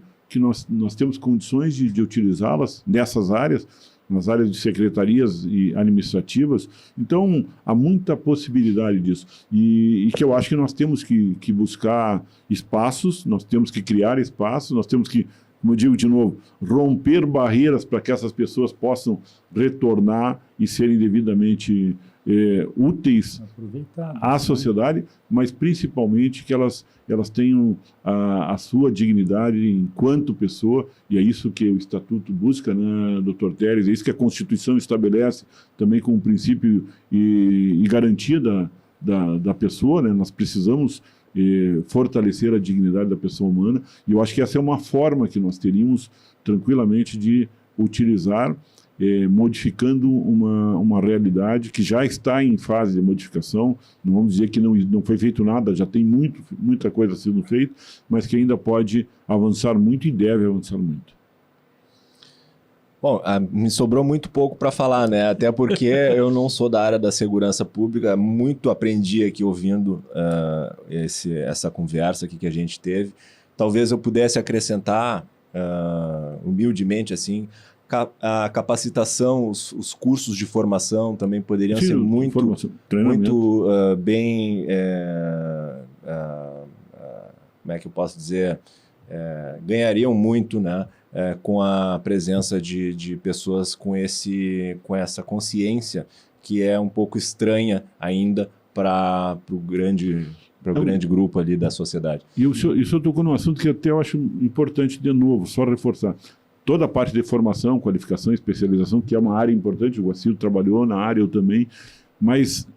Speaker 2: nós temos condições de utilizá-las nessas áreas, nas áreas de secretarias e administrativas. Então, há muita possibilidade disso. E que eu acho que nós temos que buscar espaços, nós temos que criar espaços, nós temos que, como eu digo de novo, romper barreiras para que essas pessoas possam retornar e serem devidamente úteis à sociedade, mas principalmente que elas tenham a sua dignidade enquanto pessoa, e é isso que o Estatuto busca, né, Dr. Teles, é isso que a Constituição estabelece também como princípio e garantia da pessoa, né? Nós precisamos fortalecer a dignidade da pessoa humana, e eu acho que essa é uma forma que nós teríamos tranquilamente de utilizar, modificando uma realidade que já está em fase de modificação. Não vamos dizer que não foi feito nada, já tem muita coisa sendo feita, mas que ainda pode avançar muito e deve avançar muito.
Speaker 4: Bom, me sobrou muito pouco para falar, né? Até porque eu não sou da área da segurança pública, muito aprendi aqui ouvindo essa conversa aqui que a gente teve. Talvez eu pudesse acrescentar, humildemente, assim, a capacitação, os cursos de formação também poderiam ser muito bem... como é que eu posso dizer? Ganhariam muito, né? Com a presença de pessoas com essa consciência que é um pouco estranha ainda para o grande grupo ali da sociedade.
Speaker 2: E o senhor tocou num assunto que até eu acho importante, de novo, só reforçar. Toda a parte de formação, qualificação, especialização, que é uma área importante, o Guaciro trabalhou na área, eu também, mas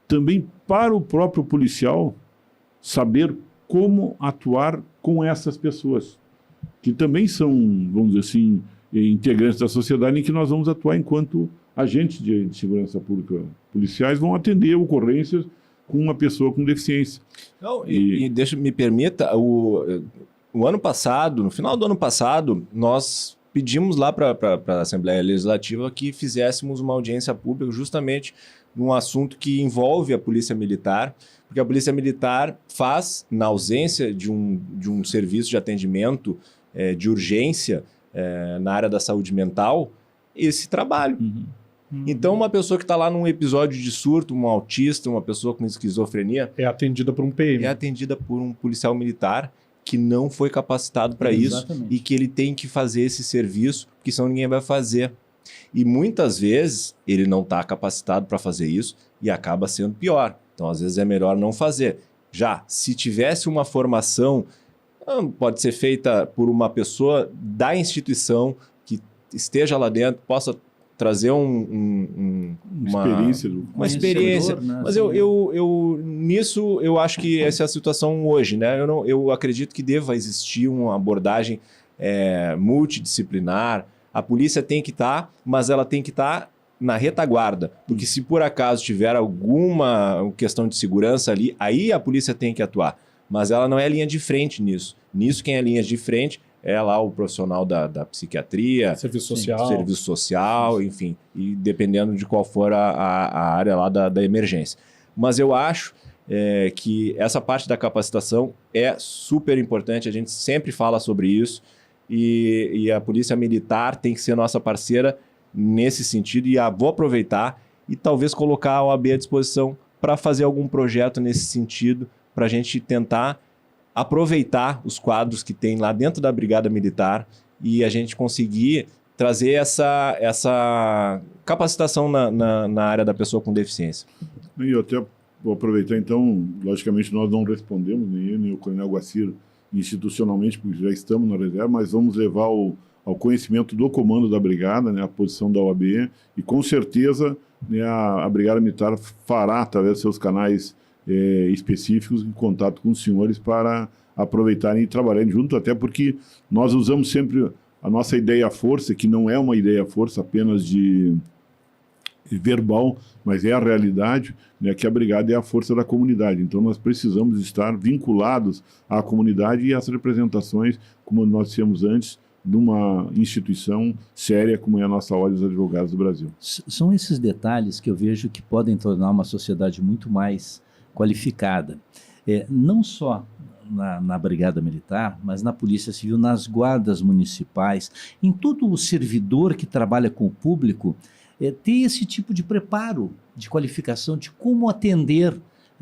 Speaker 2: também para o próprio policial saber como atuar com essas pessoas, que também são, vamos dizer assim, integrantes da sociedade, em que nós vamos atuar enquanto agentes de segurança pública. Policiais vão atender ocorrências com uma pessoa com deficiência.
Speaker 4: Não, me permita, o ano passado, no final do ano passado, nós pedimos lá para a Assembleia Legislativa que fizéssemos uma audiência pública justamente num assunto que envolve a Polícia Militar, porque a Polícia Militar faz, na ausência de um serviço de atendimento de urgência na área da saúde mental, esse trabalho. Então, uma pessoa que está lá num episódio de surto, um autista, uma pessoa com esquizofrenia...
Speaker 1: É atendida por um PM.
Speaker 4: É atendida por um policial militar que não foi capacitado para isso e que ele tem que fazer esse serviço, porque senão ninguém vai fazer. E muitas vezes ele não está capacitado para fazer isso e acaba sendo pior. Então, às vezes é melhor não fazer. Já, se tivesse uma formação, pode ser feita por uma pessoa da instituição que esteja lá dentro, possa trazer uma experiência. Né? Mas nisso eu acho que essa é a situação hoje, né? Eu acredito que deva existir uma abordagem multidisciplinar. A polícia tem que estar, mas ela tem que estar na retaguarda, porque se por acaso tiver alguma questão de segurança ali, aí a polícia tem que atuar, mas ela não é linha de frente nisso. Nisso quem é linha de frente é lá o profissional da psiquiatria, serviço social, enfim, e dependendo de qual for a área lá da emergência. Mas eu acho que essa parte da capacitação é super importante, a gente sempre fala sobre isso, e a Polícia Militar tem que ser nossa parceira nesse sentido, e vou aproveitar e talvez colocar a OAB à disposição para fazer algum projeto nesse sentido, para a gente tentar aproveitar os quadros que tem lá dentro da Brigada Militar e a gente conseguir trazer essa capacitação na área da pessoa com deficiência.
Speaker 2: E eu até vou aproveitar, então, logicamente nós não respondemos, nem eu, nem o Coronel Guaciro, institucionalmente, porque já estamos na reserva, mas vamos levar ao conhecimento do comando da Brigada, né, a posição da OAB, e com certeza, né, a Brigada Militar fará, através dos seus canais específicos, em contato com os senhores para aproveitarem e trabalharem junto, até porque nós usamos sempre a nossa ideia-força, que não é uma ideia-força apenas de verbal, mas é a realidade, né, que a Brigada é a força da comunidade. Então nós precisamos estar vinculados à comunidade e às representações, como nós tínhamos antes, de uma instituição séria como é a nossa Ordem dos Advogados do Brasil.
Speaker 3: São esses detalhes que eu vejo que podem tornar uma sociedade muito mais qualificada, não só na Brigada Militar, mas na Polícia Civil, nas guardas municipais, em todo o servidor que trabalha com o público, ter esse tipo de preparo, de qualificação, de como atender,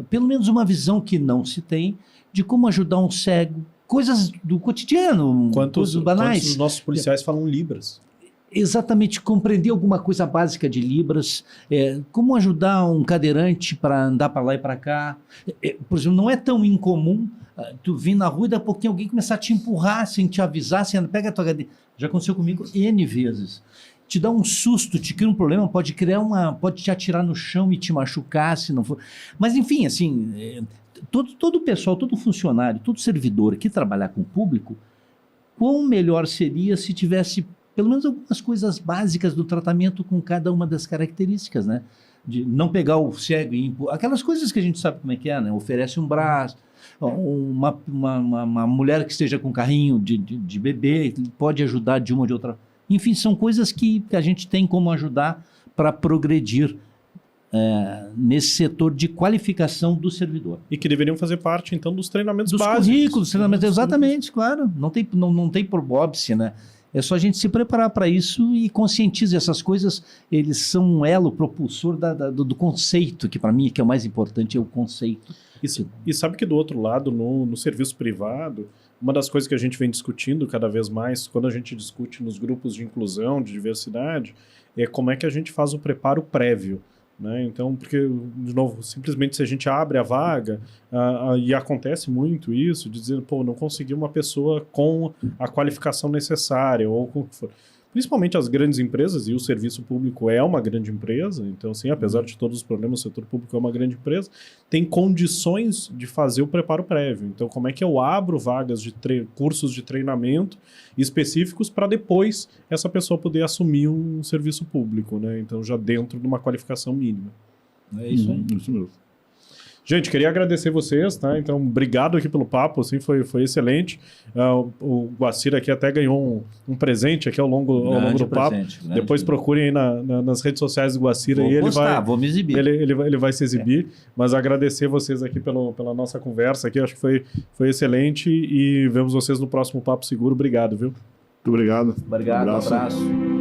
Speaker 3: pelo menos uma visão que não se tem, de como ajudar um cego, coisas do cotidiano, coisas banais.
Speaker 1: Quantos nossos policiais falam Libras?
Speaker 3: Exatamente, compreender alguma coisa básica de Libras, como ajudar um cadeirante para andar para lá e para cá. Por exemplo, não é tão incomum tu vir na rua e daqui a pouquinho alguém começar a te empurrar sem te avisar, pega a tua cadeira. Já aconteceu comigo N vezes. Te dá um susto, te cria um problema, pode te atirar no chão e te machucar, se não for. Mas enfim, assim, todo o pessoal, todo funcionário, todo servidor que trabalhar com o público, quão melhor seria se tivesse pelo menos algumas coisas básicas do tratamento com cada uma das características, né? De não pegar o cego e aquelas coisas que a gente sabe como é que é, né? Oferece um braço, uma mulher que esteja com carrinho de bebê, pode ajudar de uma ou de outra. Enfim, são coisas que a gente tem como ajudar para progredir nesse setor de qualificação do servidor.
Speaker 1: E que deveriam fazer parte, então, dos treinamentos
Speaker 3: Dos
Speaker 1: básicos.
Speaker 3: currículos, treinamentos, exatamente, claro. Não tem por óbice, né? É só a gente se preparar para isso e conscientizar essas coisas. Eles são um elo propulsor do conceito, que para mim que é o mais importante, é o conceito.
Speaker 1: E sabe que do outro lado, no serviço privado, uma das coisas que a gente vem discutindo cada vez mais, quando a gente discute nos grupos de inclusão, de diversidade, é como é que a gente faz o preparo prévio. Né? Então, porque, de novo, simplesmente se a gente abre a vaga, e acontece muito isso, de dizer, pô, não consegui uma pessoa com a qualificação necessária, ou com o que for. Principalmente as grandes empresas, e o serviço público é uma grande empresa, então, assim, apesar de todos os problemas, o setor público é uma grande empresa, tem condições de fazer o preparo prévio. Então, como é que eu abro vagas de cursos de treinamento específicos para depois essa pessoa poder assumir um serviço público, né? Então, já dentro de uma qualificação mínima.
Speaker 3: É isso aí.
Speaker 2: Isso mesmo.
Speaker 1: Gente, queria agradecer vocês, tá? Então, obrigado aqui pelo papo, assim, foi excelente. O Guacir aqui até ganhou um presente aqui ao longo do papo. Depois procurem aí nas redes sociais do Guacir.
Speaker 3: Vou me exibir.
Speaker 1: Ele vai se exibir, mas agradecer vocês aqui pela nossa conversa aqui, acho que foi excelente e vemos vocês no próximo Papo Seguro. Obrigado, viu?
Speaker 2: Muito obrigado.
Speaker 3: Obrigado, um abraço.